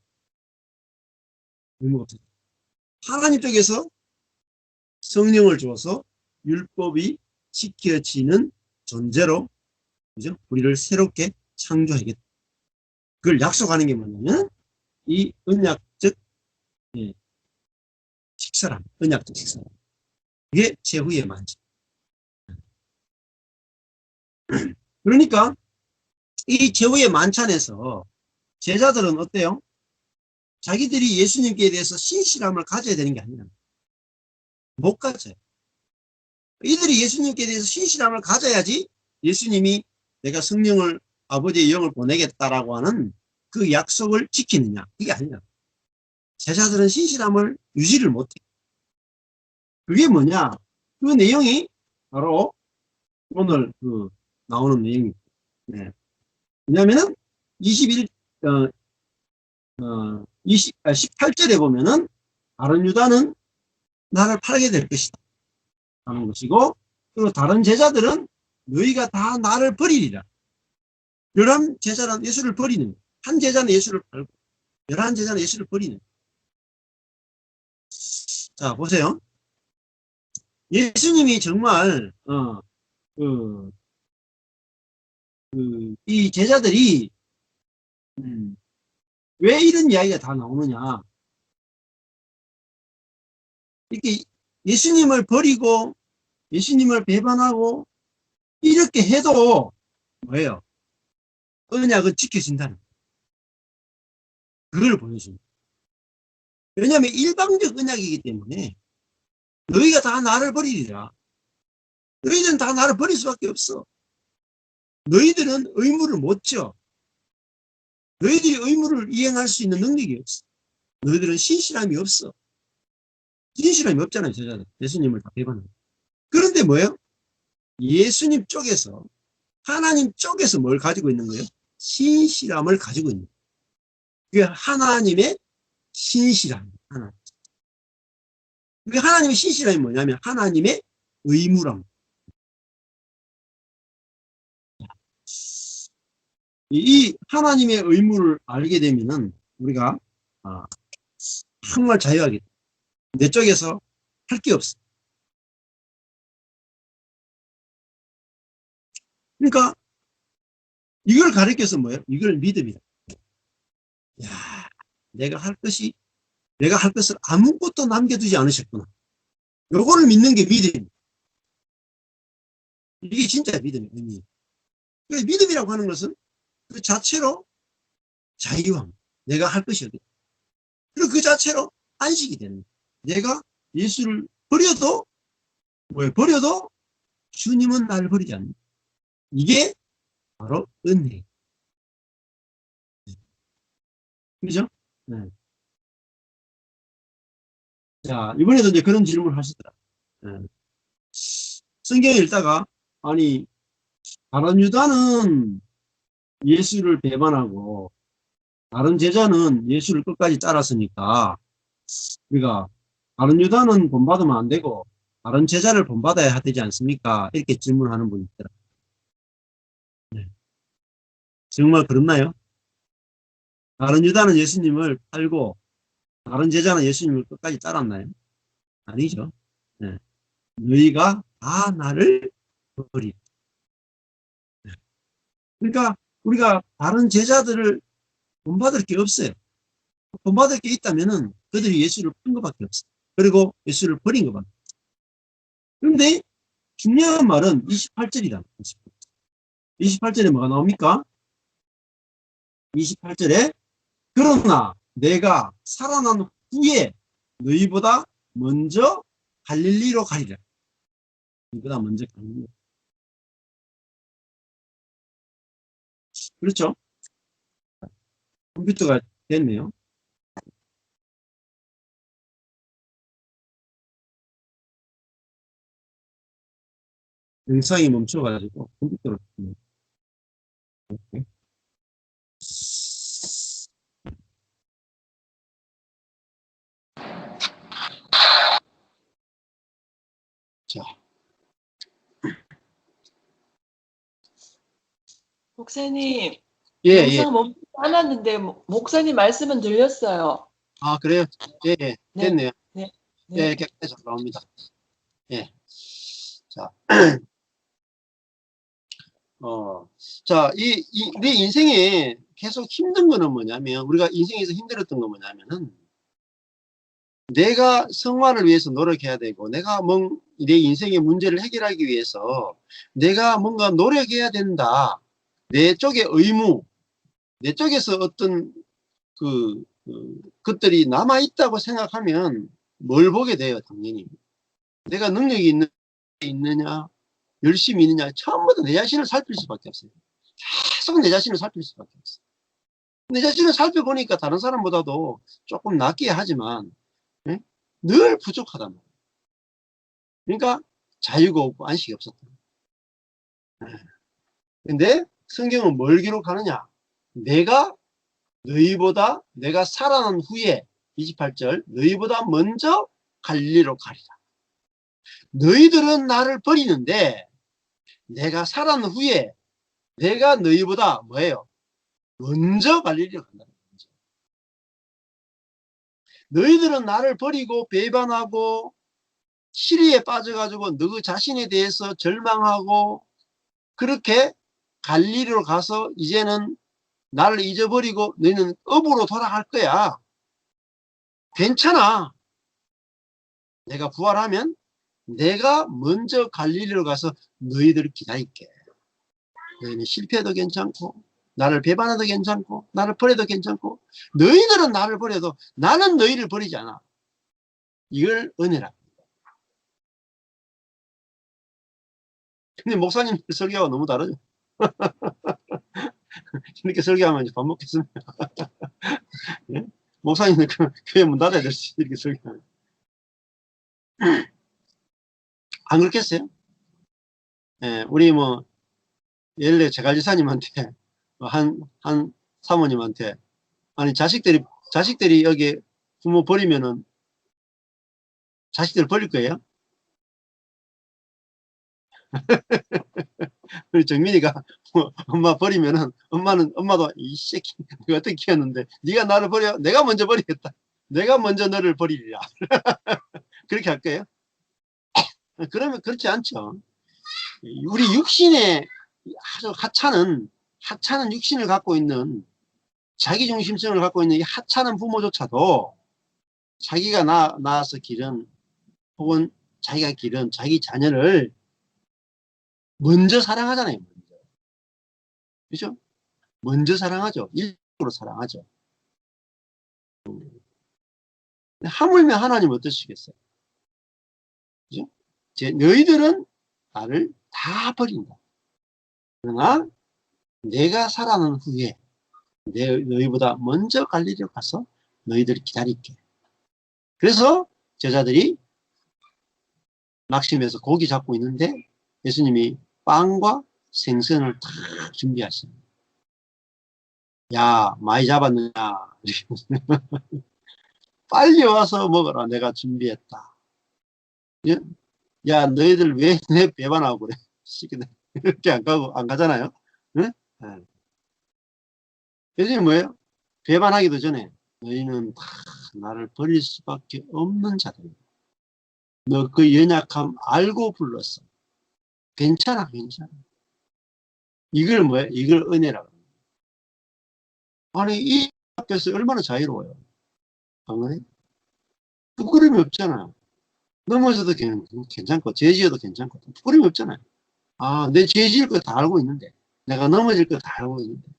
의무가 없어졌다. 하나님 쪽에서 성령을 주어서 율법이 지켜지는 존재로 그죠? 우리를 새롭게 창조하겠다. 그걸 약속하는 게 뭐냐면 이 언약적 식사람, 언약적 식사람. 이게 최후의 만찬. 그러니까 이 최후의 만찬에서 제자들은 어때요? 자기들이 예수님께 대해서 신실함을 가져야 되는 게 아니라 못 가져요. 이들이 예수님께 대해서 신실함을 가져야지 예수님이 내가 성령을 아버지의 영을 보내겠다라고 하는 그 약속을 지키느냐. 그게 아니라 제자들은 신실함을 유지를 못해. 그게 뭐냐? 그 내용이 바로 오늘 그 나오는 내용입니다. 네. 왜냐면은 18절에 보면은 다른 유다는 나를 팔게 될 것이다 하는 것이고, 그리고 다른 제자들은 너희가 다 나를 버리리라. 제자는 예수를 버리는 거예요. 한 제자는 예수를 팔고 11제자는 예수를 버리는 거예요. 자, 보세요. 예수님이 정말 이 제자들이 왜 이런 이야기가 다 나오느냐. 이렇게 예수님을 버리고 예수님을 배반하고 이렇게 해도 뭐예요? 언약은 지켜진다는 거예요. 그걸 보여줍니다. 왜냐하면 일방적 언약이기 때문에 너희가 다 나를 버리리라. 너희들은 다 나를 버릴 수밖에 없어. 너희들은 의무를 못 져. 너희들이 의무를 이행할 수 있는 능력이 없어. 너희들은 신실함이 없어. 신실함이 없잖아요, 제자들. 예수님을 다 배반하고. 그런데 뭐예요? 예수님 쪽에서, 하나님 쪽에서 뭘 가지고 있는 거예요? 신실함을 가지고 있는 거예요. 그게 하나님의 신실함. 그게 하나님의 신실함이 뭐냐면 하나님의 의무람. 이 하나님의 의무를 알게 되면은 우리가 정말 자유하게 돼. 내 쪽에서 할 게 없어. 그러니까 이걸 가르쳐서 뭐예요? 이걸 믿음이다. 야, 내가 할 것을 아무것도 남겨두지 않으셨구나. 요거를 믿는 게 믿음입니다. 이게 진짜 믿음의 의미예요. 믿음이라고 하는 것은 그 자체로 자유함. 내가 할 것이 어디. 그리고 그 자체로 안식이 되는 거예요. 내가 예수를 버려도 주님은 나를 버리지 않는다. 이게 바로 은혜. 그죠? 네. 자, 이번에도 이제 그런 질문을 하시더라. 네. 성경을 읽다가, 아니, 다른 유다는 예수를 배반하고, 다른 제자는 예수를 끝까지 따랐으니까, 우리가, 다른 유다는 본받으면 안 되고, 다른 제자를 본받아야 되지 않습니까? 이렇게 질문하는 분이 있더라. 네. 정말 그렇나요? 다른 유다는 예수님을 팔고, 다른 제자는 예수님을 끝까지 따랐나요? 아니죠. 네. 너희가 다 나를 버리라. 네. 그러니까 우리가 다른 제자들을 본받을 게 없어요. 본받을 게 있다면은 그들이 예수를 판 것밖에 없어요. 그리고 예수를 버린 것밖에 없어요. 그런데 중요한 말은 28절이다. 28절에 뭐가 나옵니까? 28절에 그러나 내가 살아난 후에 너희보다 먼저 갈릴리로 가리라. 너희보다 먼저 갈릴리로. 그렇죠? 컴퓨터가 됐네요. 영상이 멈춰가지고 컴퓨터로 이렇게. 자, 목사님, 예. 영상 멈추지 않았는데 목사님 말씀은 들렸어요. 아, 그래요? 예, 예. 네. 됐네요. 네. 예, 깨끗해서 나옵니다. 예. 자, 자, 내 인생에 계속 힘든 거는 뭐냐면, 우리가 인생에서 힘들었던 건 뭐냐면은, 내가 성화를 위해서 노력해야 되고, 내가 내 인생의 문제를 해결하기 위해서 내가 뭔가 노력해야 된다. 내 쪽의 의무, 내 쪽에서 어떤 것들이 남아있다고 생각하면 뭘 보게 돼요, 당연히. 내가 능력이 있느냐, 열심히 있느냐, 처음부터 내 자신을 살필 수밖에 없어요. 계속 내 자신을 살필 수밖에 없어요. 내 자신을 살펴보니까 다른 사람보다도 조금 낫게 하지만, 네? 늘 부족하단 말이에요. 그러니까 자유가 없고 안식이 없었다. 근데 성경은 뭘 기록하느냐? 내가 살아난 후에 28절 너희보다 먼저 갈릴리로 가리라. 너희들은 나를 버리는데 내가 살아난 후에 내가 너희보다 뭐예요? 먼저 갈릴리로 간다. 너희들은 나를 버리고 배반하고 시리에 빠져가지고 너 자신에 대해서 절망하고 그렇게 갈릴리로 가서 이제는 나를 잊어버리고 너희는 업으로 돌아갈 거야. 괜찮아. 내가 부활하면 내가 먼저 갈릴리로 가서 너희들을 기다릴게. 너희는 실패해도 괜찮고 나를 배반해도 괜찮고 나를 버려도 괜찮고 너희들은 나를 버려도 나는 너희를 버리지 않아. 이걸 은혜라. 근데 목사님 설교가 너무 다르죠. 이렇게 설교하면 밥 먹겠습니다. 예? 목사님은 그 교회 문 닫아야 될 수 이렇게 설교하면. 안 그렇겠어요? 예, 우리 뭐 예를 들어 제갈지사님한테 한 사모님한테 아니 자식들이 여기 부모 버리면은 자식들 버릴 거예요? 우리 정민이가 엄마 버리면은 엄마도 이 새끼 내가 어떻게 키웠는데 네가 나를 버려 내가 먼저 버리겠다. 내가 먼저 너를 버리리라. 그렇게 할 거예요? 그러면 그렇지 않죠. 우리 육신의 아주 하찮은 육신을 갖고 있는 자기중심성을 갖고 있는 이 하찮은 부모조차도 자기가 낳아서 기른 혹은 자기가 기른 자기 자녀를 먼저 사랑하잖아요. 먼저. 그죠? 먼저 사랑하죠. 일부러 사랑하죠. 하물며 하나님 어떠시겠어요? 그죠? 너희들은 나를 다 버린다. 그러나 내가 살아난 후에 너희보다 먼저 갈릴리로 가서 너희들을 기다릴게. 그래서 제자들이 낙심해서 고기 잡고 있는데 예수님이 빵과 생선을 다 준비하십니다. 야, 많이 잡았느냐? 빨리 와서 먹어라. 내가 준비했다. 야, 너희들 왜 내 배반하고 그래? 이렇게 안 가잖아요? 응? 네. 예수님 뭐예요? 배반하기도 전에 너희는 다 나를 버릴 수밖에 없는 자들이다. 너 그 연약함 알고 불렀어. 괜찮아, 괜찮아. 이걸 뭐예요? 이걸 은혜라고 합니다. 아니, 이 앞에서 얼마나 자유로워요. 안 그래? 부끄러움이 없잖아요. 넘어져도 괜찮고, 죄지어도 괜찮고, 부끄러움이 없잖아요. 아, 내 죄지을 거 다 알고 있는데, 내가 넘어질 거 다 알고 있는데.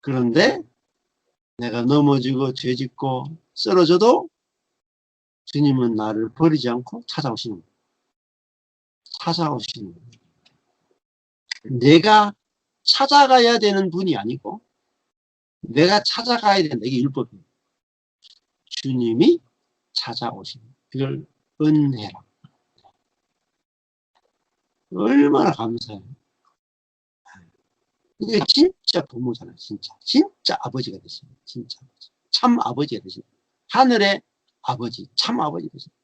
그런데, 내가 넘어지고, 죄짓고, 쓰러져도, 주님은 나를 버리지 않고 찾아오시는 거예요. 찾아오시는 거예요. 내가 찾아가야 되는 분이 아니고, 내가 찾아가야 되는, 이게 율법이에요. 주님이 찾아오시는 거예요. 이걸 은혜라. 얼마나 감사해요. 이게 진짜 부모잖아요. 진짜 아버지가 되십니다. 진짜 아버지. 참 아버지가 되십니다. 하늘의 아버지, 참 아버지 되십니다.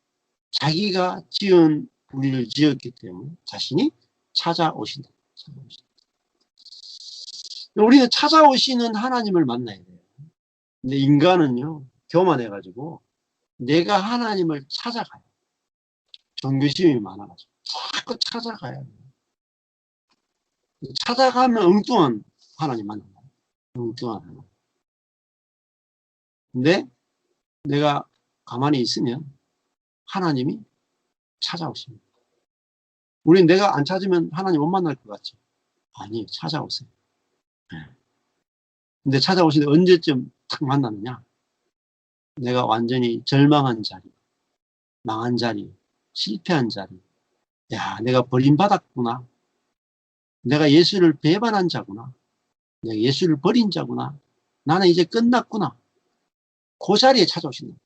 자기가 지은 우리를 지었기 때문에 자신이 찾아오신다. 우리는 찾아오시는 하나님을 만나야 돼요. 근데 인간은요, 교만해가지고 내가 하나님을 찾아가요. 종교심이 많아가지고 자꾸 찾아가야 돼요. 찾아가면 엉뚱한 하나님 만난다. 엉뚱한 하나님. 근데 내가 가만히 있으면 하나님이 찾아오십니다. 우린 내가 안 찾으면 하나님 못 만날 것 같죠? 아니, 찾아오세요. 근데 찾아오시는데 언제쯤 딱 만나느냐? 내가 완전히 절망한 자리, 망한 자리, 실패한 자리. 야, 내가 버림받았구나. 내가 예수를 배반한 자구나. 내가 예수를 버린 자구나. 나는 이제 끝났구나. 그 자리에 찾아오신다.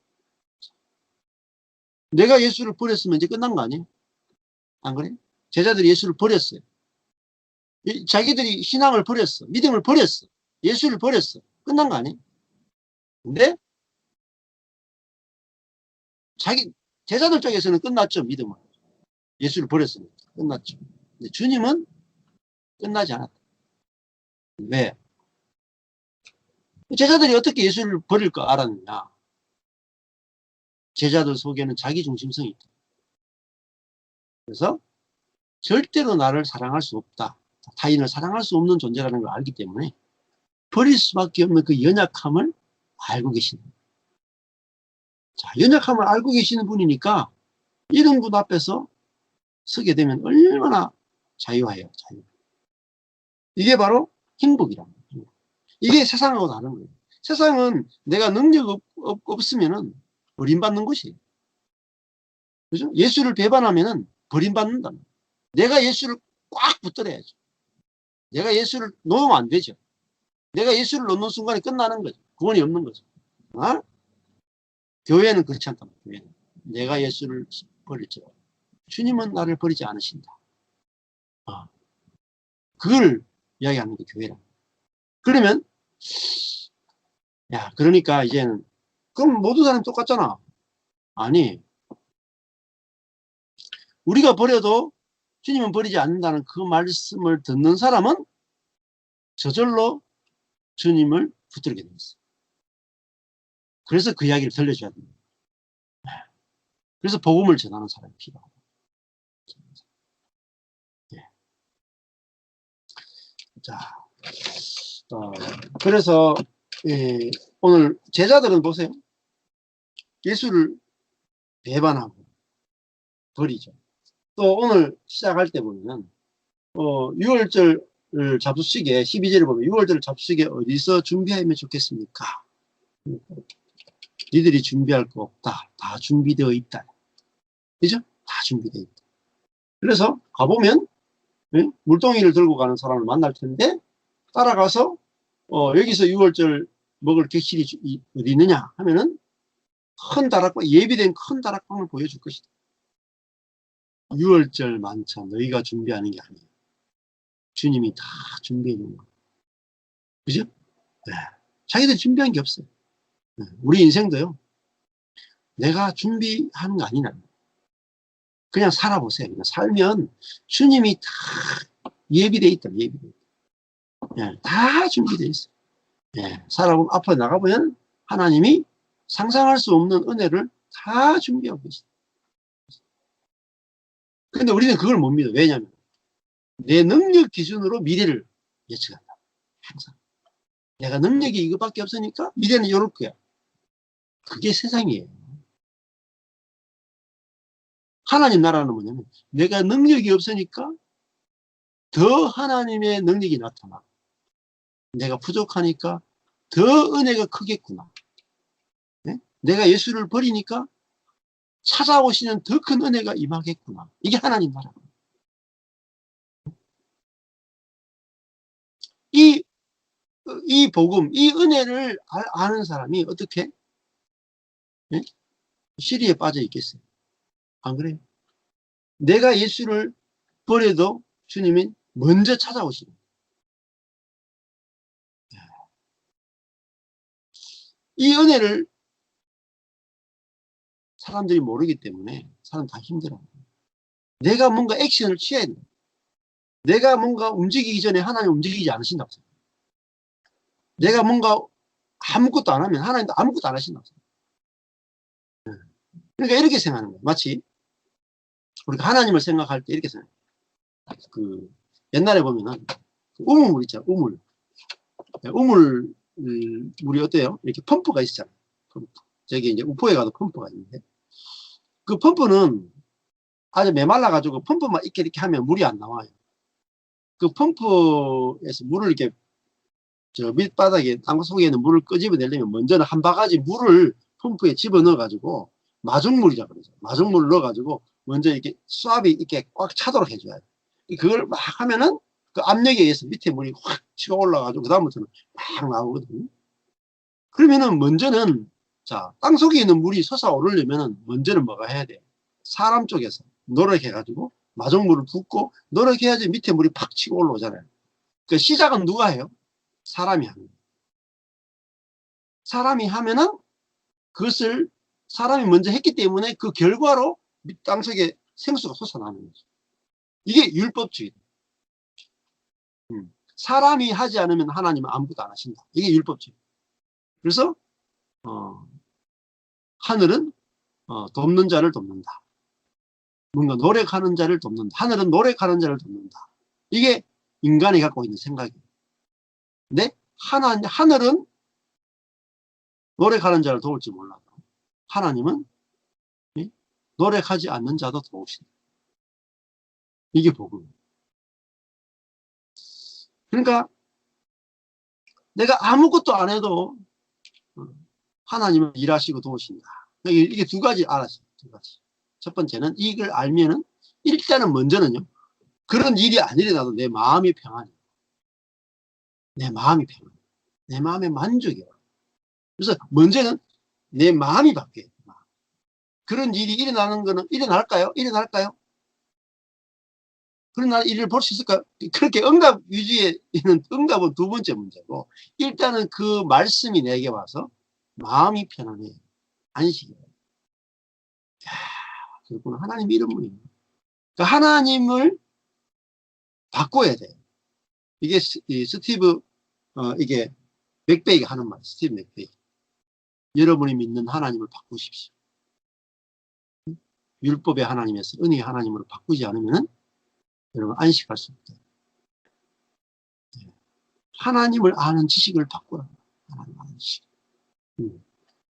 내가 예수를 버렸으면 이제 끝난 거 아니에요? 안 그래? 제자들이 예수를 버렸어요. 자기들이 신앙을 버렸어. 믿음을 버렸어. 예수를 버렸어. 끝난 거 아니에요? 근데 제자들 쪽에서는 끝났죠. 믿음은. 예수를 버렸으니까 끝났죠. 근데 주님은 끝나지 않았다. 왜? 제자들이 어떻게 예수를 버릴 거 알았느냐? 제자들 속에는 자기중심성이 있다. 그래서 절대로 나를 사랑할 수 없다. 타인을 사랑할 수 없는 존재라는 걸 알기 때문에 버릴 수밖에 없는 그 연약함을 알고 계시는 거예요. 자, 연약함을 알고 계시는 분이니까 이런 분 앞에서 서게 되면 얼마나 자유해요. 자유. 이게 바로 행복이란 거예요. 이게 세상하고 다른 거예요. 세상은 내가 능력 없으면은 버림받는 곳이에요. 그죠? 예수를 배반하면은 버림받는다. 내가 예수를 꽉 붙들어야죠. 내가 예수를 놓으면 안 되죠. 내가 예수를 놓는 순간에 끝나는 거죠. 구원이 없는 거죠. 어? 교회는 그렇지 않단 말이에요. 교회는. 내가 예수를 버릴지 주님은 나를 버리지 않으신다. 그걸 이야기하는 게 교회라. 그러면 야, 그러니까 이제는 그럼 모든 사람이 똑같잖아. 아니, 우리가 버려도 주님은 버리지 않는다는 그 말씀을 듣는 사람은 저절로 주님을 붙들게 되었어요. 그래서 그 이야기를 들려줘야 됩니다. 그래서 복음을 전하는 사람이 필요하다. 네. 자, 그래서 오늘 제자들은 보세요. 예수를 배반하고 버리죠. 또 오늘 시작할 때 보면 6월절 잡수시게 12절을 보면 6월절 잡수시게 어디서 준비하면 좋겠습니까? 니들이 준비할 거 없다. 다 준비되어 있다. 그죠? 다 준비되어 있다. 그래서 가보면 물동이를 들고 가는 사람을 만날 텐데 따라가서 여기서 6월절 먹을 객실이 어디 있느냐 하면은 큰 다락방, 예비된 큰 다락방을 보여줄 것이다. 6월절 만찬 너희가 준비하는 게 아니에요. 주님이 다 준비해 놓은 거예요. 그죠? 네. 자기들 준비한 게 없어요. 네. 우리 인생도요. 내가 준비하는 거 아니냐. 그냥 살아보세요. 그냥 살면 주님이 다 예비돼 있다. 예비돼 있다. 네. 다 준비돼 있어요. 네. 살아보면 앞으로 나가보면 하나님이 상상할 수 없는 은혜를 다 준비하고 계시다. 근데 우리는 그걸 못 믿어. 왜냐하면 내 능력 기준으로 미래를 예측한다. 항상. 내가 능력이 이것밖에 없으니까 미래는 이럴 거야. 그게 세상이에요. 하나님 나라는 뭐냐면 내가 능력이 없으니까 더 하나님의 능력이 나타나. 내가 부족하니까 더 은혜가 크겠구나. 네? 내가 예수를 버리니까 찾아오시는 더 큰 은혜가 임하겠구나. 이게 하나님 나라. 이 복음, 이 은혜를 아는 사람이 어떻게 네? 시리에 빠져 있겠어요? 안 그래요? 내가 예수를 버려도 주님이 먼저 찾아오시는. 이 은혜를 사람들이 모르기 때문에 사람 다 힘들어요. 내가 뭔가 액션을 취해야 돼. 내가 뭔가 움직이기 전에 하나님 움직이지 않으신다고 생각해요. 내가 뭔가 아무것도 안 하면 하나님도 아무것도 안 하신다고 생각해요. 그러니까 이렇게 생각하는 거예요. 마치 우리가 하나님을 생각할 때 이렇게 생각해요. 옛날에 보면은 우물물 있잖아요. 우물. 물이 어때요? 이렇게 펌프가 있잖아요. 펌프. 저기 이제 우포에 가도 펌프가 있는데 그 펌프는 아주 메말라가지고 펌프만 이렇게 하면 물이 안 나와요. 그 펌프에서 물을 이렇게 저 밑바닥에 땅 속에 있는 물을 끄집어내려면 먼저는 한 바가지 물을 펌프에 집어넣어가지고 마중물이라고 그러죠. 마중물을 넣어가지고 먼저 이렇게 수압이 이렇게 꽉 차도록 해줘야 돼요. 그걸 막 하면은 그 압력에 의해서 밑에 물이 확 치고 올라가지고 그다음부터는 막 나오거든요. 그러면은 먼저는 자, 땅 속에 있는 물이 솟아오르려면은 먼저는 뭐가 해야 돼요? 사람 쪽에서 노력해가지고 마중물을 붓고 노력해야지 밑에 물이 팍 치고 올라오잖아요. 그 시작은 누가 해요? 사람이 하는 거예요. 사람이 하면은 그것을 사람이 먼저 했기 때문에 그 결과로 땅속에 생수가 솟아나는 거죠. 이게 율법주의다. 사람이 하지 않으면 하나님은 아무것도 안 하신다. 이게 율법주의. 그래서 하늘은 돕는 자를 돕는다. 뭔가 노력하는 자를 돕는다. 하늘은 노력하는 자를 돕는다. 이게 인간이 갖고 있는 생각이에요. 근데 하늘은 노력하는 자를 도울지 몰라도 하나님은 노력하지 않는 자도 도우신다. 이게 복음이에요. 그러니까 내가 아무것도 안 해도 하나님은 일하시고 도우신다. 이게 두 가지 알았어요. 두 가지. 첫 번째는 이걸 알면은 일단은 먼저는요. 그런 일이 안 일어나도 내 마음이 평안해요. 내 마음이 평안해요. 내 마음의 만족이에요. 그래서 먼저는 내 마음이 바뀌어요. 그런 일이 일어나는 거는 일어날까요? 일어날까요? 그런 일을 볼 수 있을까요? 그렇게 응답 위주에 있는 응답은 두 번째 문제고, 일단은 그 말씀이 내게 와서 마음이 편안해요. 안식이에요. 그렇구나. 하나님 이런 분이에요. 그러니까 하나님을 바꿔야 돼요. 이게 스티브 이게 맥베이가 하는 말, 스티브 맥베이. 여러분이 믿는 하나님을 바꾸십시오. 율법의 하나님에서 은혜의 하나님으로 바꾸지 않으면 여러분 안식할 수 없다. 하나님을 아는 지식을 바꾸라. 하나님 아는 지식.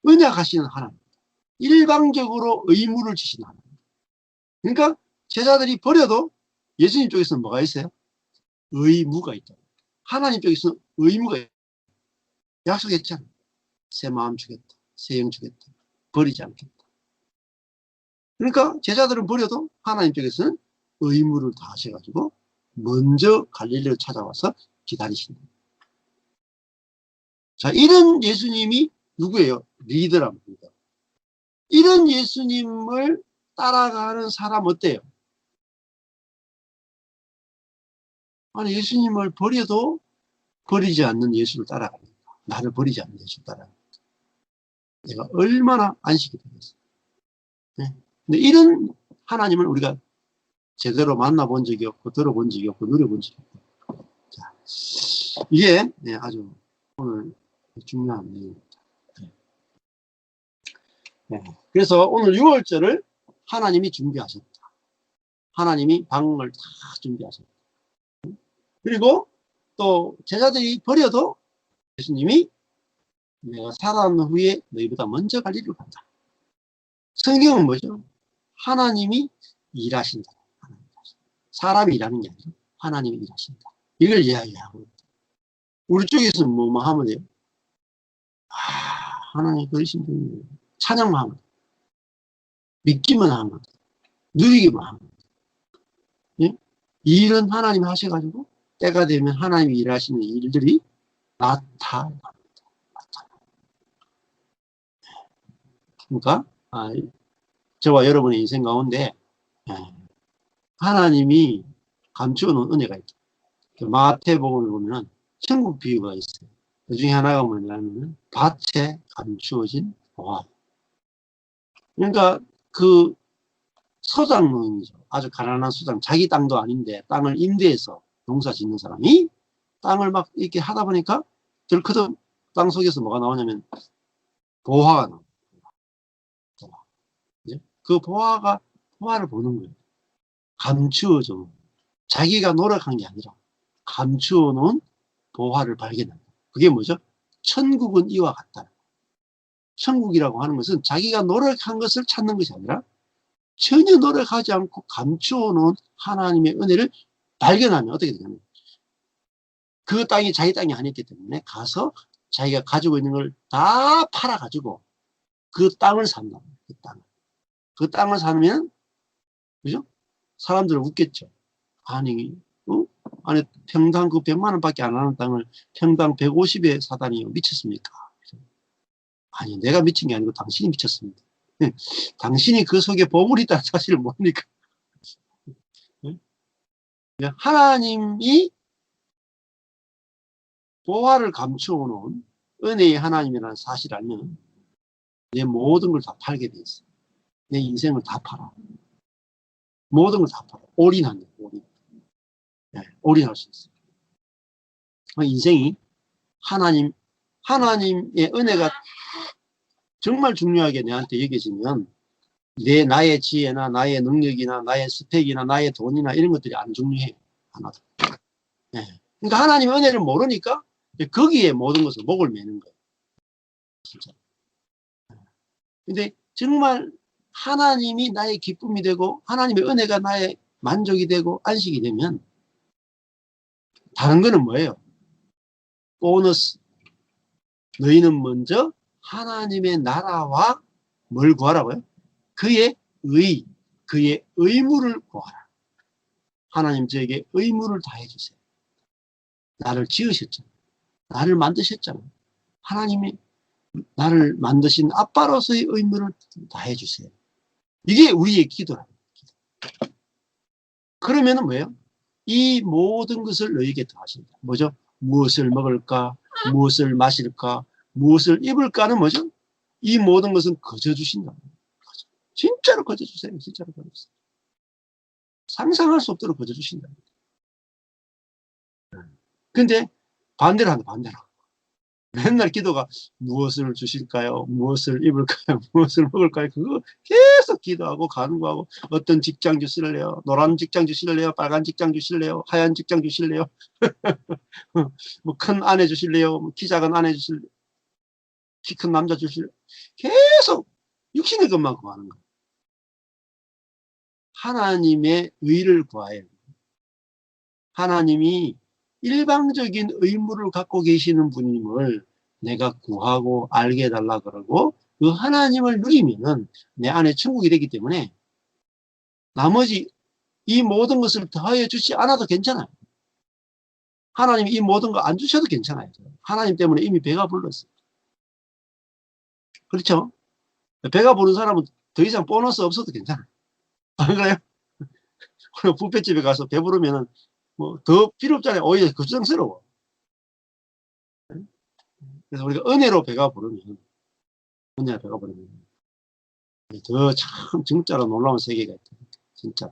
은약하시는 하나님. 일방적으로 의무를 주시는 하나님. 그러니까 제자들이 버려도 예수님 쪽에서는 뭐가 있어요? 의무가 있다. 하나님 쪽에서는 의무가 있다. 약속했잖아요. 새 마음 주겠다. 새 영 주겠다. 버리지 않겠다. 그러니까 제자들은 버려도 하나님 쪽에서는 의무를 다 하셔가지고 먼저 갈릴리로 찾아와서 기다리신다. 자, 이런 예수님이 누구예요? 리더랍니다. 이런 예수님을 따라가는 사람 어때요? 아니, 예수님을 버려도 버리지 않는 예수를 따라갑니다. 나를 버리지 않는 예수를 따라갑니다. 내가 얼마나 안식이 되겠어요. 네. 근데 이런 하나님을 우리가 제대로 만나본 적이 없고, 들어본 적이 없고, 누려본 적이 없고. 자, 이게 아주 오늘 중요한 내용입니다. 네. 그래서 오늘 6월절을 하나님이 준비하셨다. 하나님이 방을 다 준비하셨다. 그리고 또 제자들이 버려도 예수님이 내가 살아난 후에 너희보다 먼저 갈 일을 간다. 성경은 뭐죠? 하나님이 일하신다. 사람이 일하는 게 아니라 하나님이 일하신다. 이걸 이야기하고 있다. 우리 쪽에서는 뭐만 하면 돼요? 하나님 그러신 분이에요. 찬양만 하면 돼. 믿기만 하면 돼. 누리기만 하면 돼. 예? 일은 하나님이 하셔가지고 때가 되면 하나님이 일하시는 일들이 나타납니다. 그러니까 저와 여러분의 인생 가운데 하나님이 감추어놓은 은혜가 있다. 마태복음을 보면 천국 비유가 있어요. 그 중에 하나가 뭐냐면 밭에 감추어진 보화. 그러니까 그 소작농이죠. 아주 가난한 소작, 자기 땅도 아닌데 땅을 임대해서 농사 짓는 사람이 땅을 막 이렇게 하다 보니까 들크덕 땅 속에서 뭐가 나오냐면 보화가 나옵니다. 그 보화를 보는 거예요. 감추어져. 자기가 노력한 게 아니라 감추어 놓은 보화를 발견한다. 그게 뭐죠? 천국은 이와 같다. 천국이라고 하는 것은 자기가 노력한 것을 찾는 것이 아니라 전혀 노력하지 않고 감추어 놓은 하나님의 은혜를 발견하면 어떻게 되냐면 그 땅이 자기 땅이 아니었기 때문에 가서 자기가 가지고 있는 걸 다 팔아가지고 그 땅을 산다. 그 땅을 사면, 그죠? 사람들은 웃겠죠. 아니, 아니, 평당 그 100만 원밖에 안 하는 땅을 평당 150에 사다니 미쳤습니까? 아니, 내가 미친 게 아니고 당신이 미쳤습니다. 당신이 그 속에 보물이 있다는 사실을 모르니까. 하나님이 보화를 감추어 놓은 은혜의 하나님이라는 사실을 알면 내 모든 걸 다 팔게 돼 있어요. 내 인생을 다 팔아. 모든 걸 다 팔아. 올인한다. 올인. 네, 올인할 수 있어요. 인생이 하나님의 은혜가 정말 중요하게 내한테 여겨지면 나의 지혜나 나의 능력이나 나의 스펙이나 나의 돈이나 이런 것들이 안 중요해요. 하나도. 네. 그러니까 하나님의 은혜를 모르니까 거기에 모든 것을 목을 매는 거예요. 진짜. 근데 정말 하나님이 나의 기쁨이 되고 하나님의 은혜가 나의 만족이 되고 안식이 되면 다른 거는 뭐예요? 보너스. 너희는 먼저 하나님의 나라와 뭘 구하라고요? 그의 그의 의무를 구하라. 하나님 저에게 의무를 다해 주세요. 나를 지으셨잖아요. 나를 만드셨잖아요. 하나님이 나를 만드신 아빠로서의 의무를 다해 주세요. 이게 우리의 기도랍니다. 그러면은 뭐예요? 이 모든 것을 너에게 더하신다. 뭐죠? 무엇을 먹을까? 무엇을 마실까? 무엇을 입을까는 뭐죠? 이 모든 것은 거저 주신다. 진짜로 거저 주세요. 진짜로 거저 주세요. 상상할 수 없도록 거저 주신다. 근데 반대로 한다. 반대로. 맨날 기도가 무엇을 주실까요? 무엇을 입을까요? 무엇을 먹을까요? 그거 계속 기도하고 간구하고 어떤 직장 주실래요? 노란 직장 주실래요? 빨간 직장 주실래요? 하얀 직장 주실래요? 뭐 큰 아내 주실래요? 뭐 키 작은 아내 주실래요? 키 큰 남자 주실래요? 계속 육신의 것만 구하는 거예요. 하나님의 의를 구해요. 하나님이 일방적인 의무를 갖고 계시는 분임을 내가 구하고 알게 해달라 그러고 그 하나님을 누리면은 내 안에 천국이 되기 때문에 나머지 이 모든 것을 더하여 주지 않아도 괜찮아요. 하나님이 이 모든 거 안 주셔도 괜찮아요. 하나님 때문에 이미 배가 불렀어요. 그렇죠? 배가 부른 사람은 더 이상 보너스 없어도 괜찮아요. 안 그래요? 뷔페집에 가서 배부르면은 뭐 더 필요 없잖아요. 오히려 걱정스러워. 그래서 우리가 은혜로 배가 부르면 더 참 진짜로 놀라운 세계가 있다. 진짜.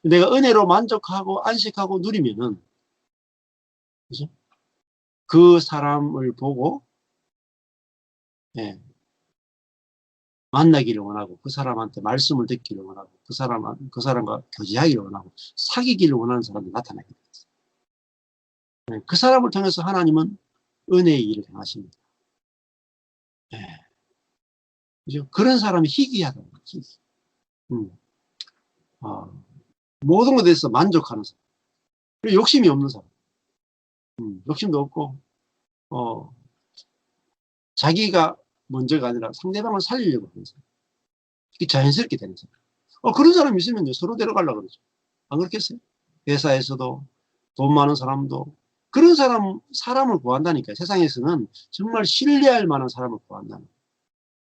내가 은혜로 만족하고 안식하고 누리면은 그죠? 그 사람을 보고 만나기를 원하고 그 사람한테 말씀을 듣기를 원하고 그 사람과 교제하기를 원하고 사귀기를 원하는 사람이 나타나게 됩니다. 그 사람을 통해서 하나님은 은혜의 일을 행하십니다. 그죠? 그런 사람이 희귀하다는 거지. 모든 것에 대해서 만족하는 사람. 그리고 욕심이 없는 사람. 욕심도 없고, 자기가 먼저가 아니라 상대방을 살리려고 하는 사람. 이게 자연스럽게 되는 사람. 그런 사람 있으면 서로 데려가려고 그러죠. 안 그렇겠어요? 회사에서도 돈 많은 사람도 그런 사람을 구한다니까요. 세상에서는 정말 신뢰할 만한 사람을 구한다는 거예요.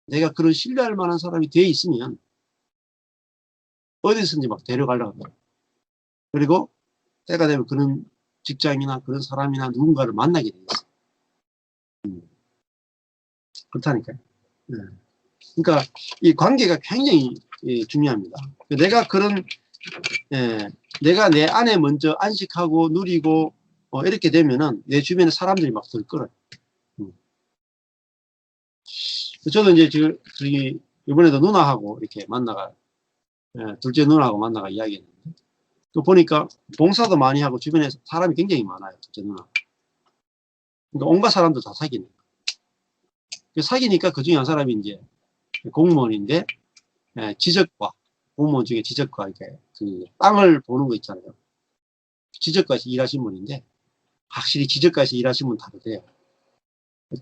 내가 그런 신뢰할 만한 사람이 되어 있으면 어디서든지 막 데려가려고 합니다. 그리고 때가 되면 그런 직장이나 그런 사람이나 누군가를 만나게 되겠어요. 그렇다니까요. 그러니까 이 관계가 굉장히 중요합니다. 내가 내 안에 먼저 안식하고 누리고 이렇게 되면은 내 주변에 사람들이 막 들끓어요. 저도 이제 이번에도 누나하고 이렇게 둘째 누나하고 만나가 이야기했는데 또 보니까 봉사도 많이 하고 주변에 사람이 굉장히 많아요. 둘째 누나. 그러니까 온갖 사람도 다 사귀는 거예요. 사귀니까 그 중에 한 사람이 이제 공무원인데 지적과 공무원 중에 지적과 이렇게 그 땅을 보는 거 있잖아요. 지적과에서 일하신 분인데 확실히 지적과에서 일하신 분 다르대요.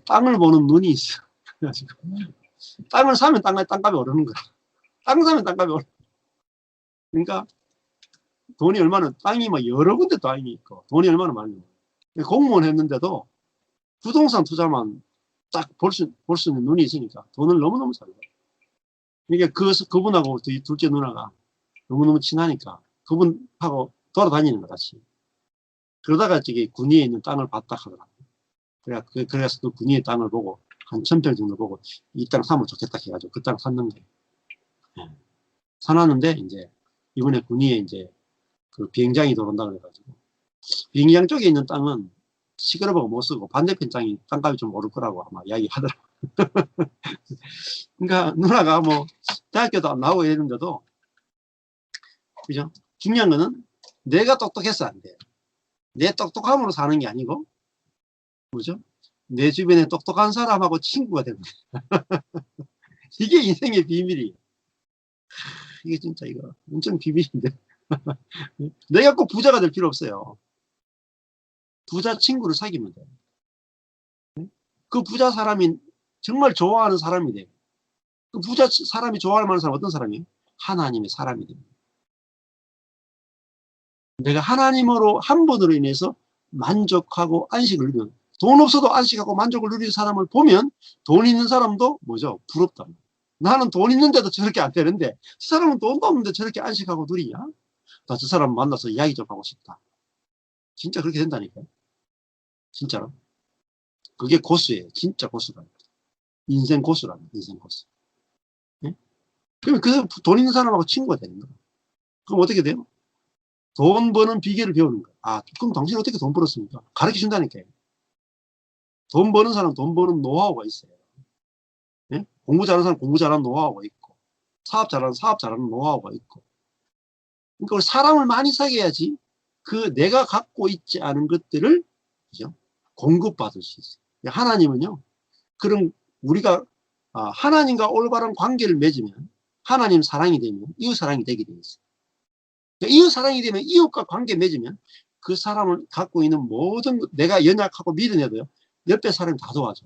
땅을 보는 눈이 있어. 그래가지고 땅을 사면 땅값이 오르는 거야. 땅 사면 땅값이 오르는 거야. 그러니까 돈이 얼마나 땅이 막 여러 군데 땅이 있고 돈이 얼마나 많이 공무원 했는데도 부동산 투자만 딱 볼 수 있는 눈이 있으니까 돈을 너무너무 잘 벌어요. 그러니까 그분하고 둘째 누나가 너무너무 친하니까 그분하고 돌아다니는 것 같이. 그러다가 저기 군위에 있는 땅을 봤다 하더라고요. 그래서 그 군위의 땅을 보고 한 1000평 정도 보고 이 땅 사면 좋겠다 해가지고 그 땅 샀는 거예요. 사놨는데 이제 이번에 군위에 이제 그 비행장이 들어온다 그래가지고 비행장 쪽에 있는 땅은 시끄러워서 못 쓰고 반대편 땅값이 좀 오를 거라고 아마 이야기하더라고. 그러니까 누나가 뭐 대학교도 안 나오고 이랬는데도, 그죠? 중요한 거는 내가 똑똑해서 안 돼요. 내 똑똑함으로 사는 게 아니고, 뭐죠? 내 주변에 똑똑한 사람하고 친구가 되는 거예요. 이게 인생의 비밀이에요. 이게 진짜 이거 엄청 비밀인데. 내가 꼭 부자가 될 필요 없어요. 부자 친구를 사귀면 돼요. 그 부자 사람이 정말 좋아하는 사람이 돼요. 그 부자 사람이 좋아할 만한 사람은 어떤 사람이에요? 하나님의 사람이 됩니다. 내가 하나님으로 한 분으로 인해서 만족하고 안식을 누리는, 돈 없어도 안식하고 만족을 누리는 사람을 보면 돈 있는 사람도 뭐죠? 부럽다. 나는 돈 있는데도 저렇게 안 되는데 저 사람은 돈도 없는데 저렇게 안식하고 누리냐? 나 저 사람 만나서 이야기 좀 하고 싶다. 진짜 그렇게 된다니까요. 진짜로. 그게 고수예요. 진짜 고수다. 인생 고수랍니다. 인생 고수. 예? 그러면 그 돈 있는 사람하고 친구가 되는 거예요. 그럼 어떻게 돼요? 돈 버는 비결을 배우는 거예요. 아, 그럼 당신 어떻게 돈 벌었습니까? 가르쳐 준다니까요. 돈 버는 사람 돈 버는 노하우가 있어요. 예? 공부 잘하는 사람 공부 잘하는 노하우가 있고, 사업 잘하는 사업 잘하는 노하우가 있고. 그러니까 우리 사람을 많이 사귀어야지 그 내가 갖고 있지 않은 것들을, 그죠? 공급받을 수 있어요. 하나님은요, 그런 우리가 하나님과 올바른 관계를 맺으면, 하나님 사랑이 되면 이웃 사랑이 되게 되어 있어요. 이웃 사랑이 되면, 이웃과 관계 맺으면 그 사람을 갖고 있는 모든 내가 연약하고 미련해도요, 옆에 사람이 다 도와줘.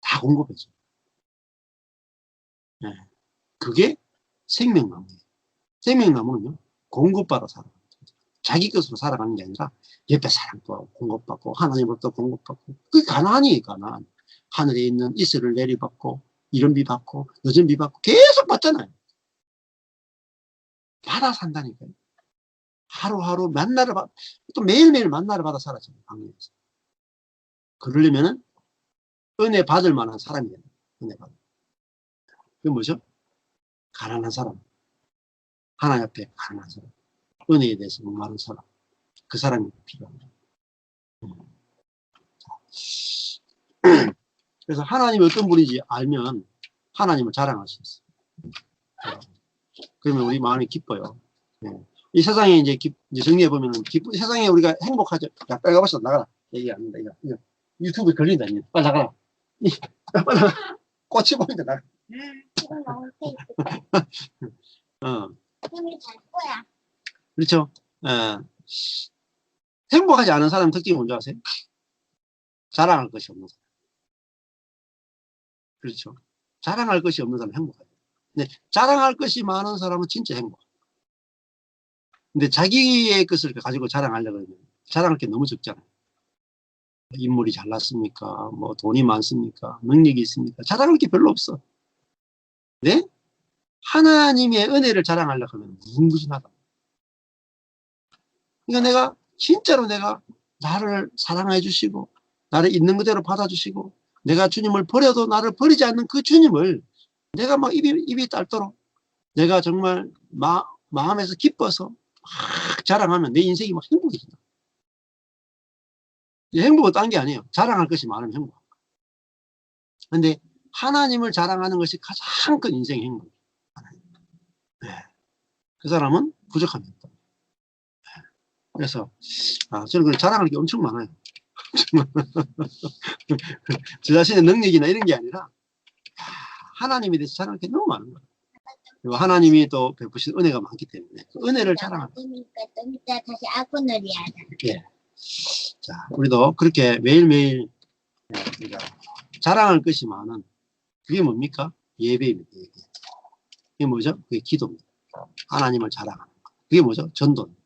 다 공급해줘. 네. 그게 생명나무예요. 생명나무는요, 공급받아 살아가는 거죠. 자기 것으로 살아가는 게 아니라 옆에 사람도 공급받고 하나님으로부터 공급받고. 그게 가나안이에요. 가나안. 하늘에 있는 이슬을 내리받고 이른 비 받고 늦은 비 받고 계속 받잖아요. 받아 산다니까요. 하루하루 만나를 받, 또 매일매일 만나를 받아 살았잖아요. 방에서. 그러려면은 은혜 받을 만한 사람이 돼요. 은혜 받을. 그게 뭐죠? 가난한 사람. 하나님 앞에 가난한 사람. 은혜에 대해서 목마른 사람. 그 사람이 필요합니다. 그래서 하나님이 어떤 분인지 알면 하나님을 자랑할 수 있어요. 그러면 우리 마음이 기뻐요. 이 세상에 이제 정리해보면은, 세상에 우리가 행복하죠. 야, 빨리 가봤어. 나가라. 얘기 안 한다. 이거. 유튜브에 걸린다. 이거. 빨리 나가라. 빨리 나가. 꽃이 보인다. 나가. 이건 너무 힘이 잘 거야. 그렇죠. 행복하지 않은 사람 특징이 뭔지 아세요? 자랑할 것이 없는 사람. 그렇죠. 자랑할 것이 없는 사람은 행복하죠. 근데 자랑할 것이 많은 사람은 진짜 행복해요. 근데 자기의 것을 가지고 자랑하려고 하면 자랑할 게 너무 적잖아요. 인물이 잘났습니까? 뭐 돈이 많습니까? 능력이 있습니까? 자랑할 게 별로 없어. 네? 하나님의 은혜를 자랑하려고 하면 무궁무진하다. 그러니까 내가 진짜로 내가 나를 사랑해 주시고 나를 있는 그대로 받아주시고 내가 주님을 버려도 나를 버리지 않는 그 주님을 내가 막 입이 딸도록 내가 정말 마음에서 기뻐서 막 자랑하면 내 인생이 막 행복해진다. 행복은 딴 게 아니에요. 자랑할 것이 많으면 행복. 근데 하나님을 자랑하는 것이 가장 큰 인생의 행복이에요. 네. 그 사람은 부족합니다. 네. 그래서 저는 자랑할 게 엄청 많아요. 저 자신의 능력이나 이런 게 아니라 하나님에 대해서 자랑할 게 너무 많은 거예요. 그리고 하나님이 또 베푸신 은혜가 많기 때문에 그 은혜를 자랑하는 거예요. 좀 이따 다시 아구놀이 하자. 예. 자, 우리도 그렇게 매일매일 우리가 자랑할 것이 많은, 그게 뭡니까? 예배입니다. 예배. 그게 뭐죠? 그게 기도입니다. 하나님을 자랑하는 거. 그게 뭐죠? 전도입니다.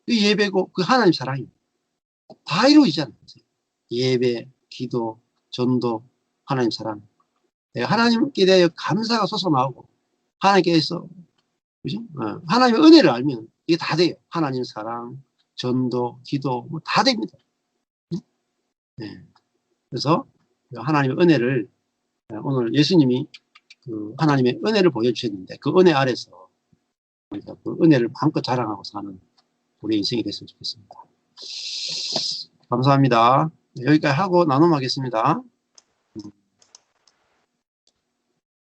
그 예배고 그 하나님 사랑입니다. 다 이루어지잖아요. 예배, 기도, 전도, 하나님 사랑. 내가 하나님께 대하여 감사가 솟아나오고 하나님께서, 그죠? 하나님의 은혜를 알면 이게 다 돼요. 하나님 사랑, 전도, 기도, 뭐 다 됩니다. 네. 그래서 하나님의 은혜를, 오늘 예수님이 그 하나님의 은혜를 보여주셨는데 그 은혜 아래서 우리가 그 은혜를 마음껏 자랑하고 사는 우리 인생이 됐으면 좋겠습니다. 감사합니다. 여기까지 하고 나눔하겠습니다.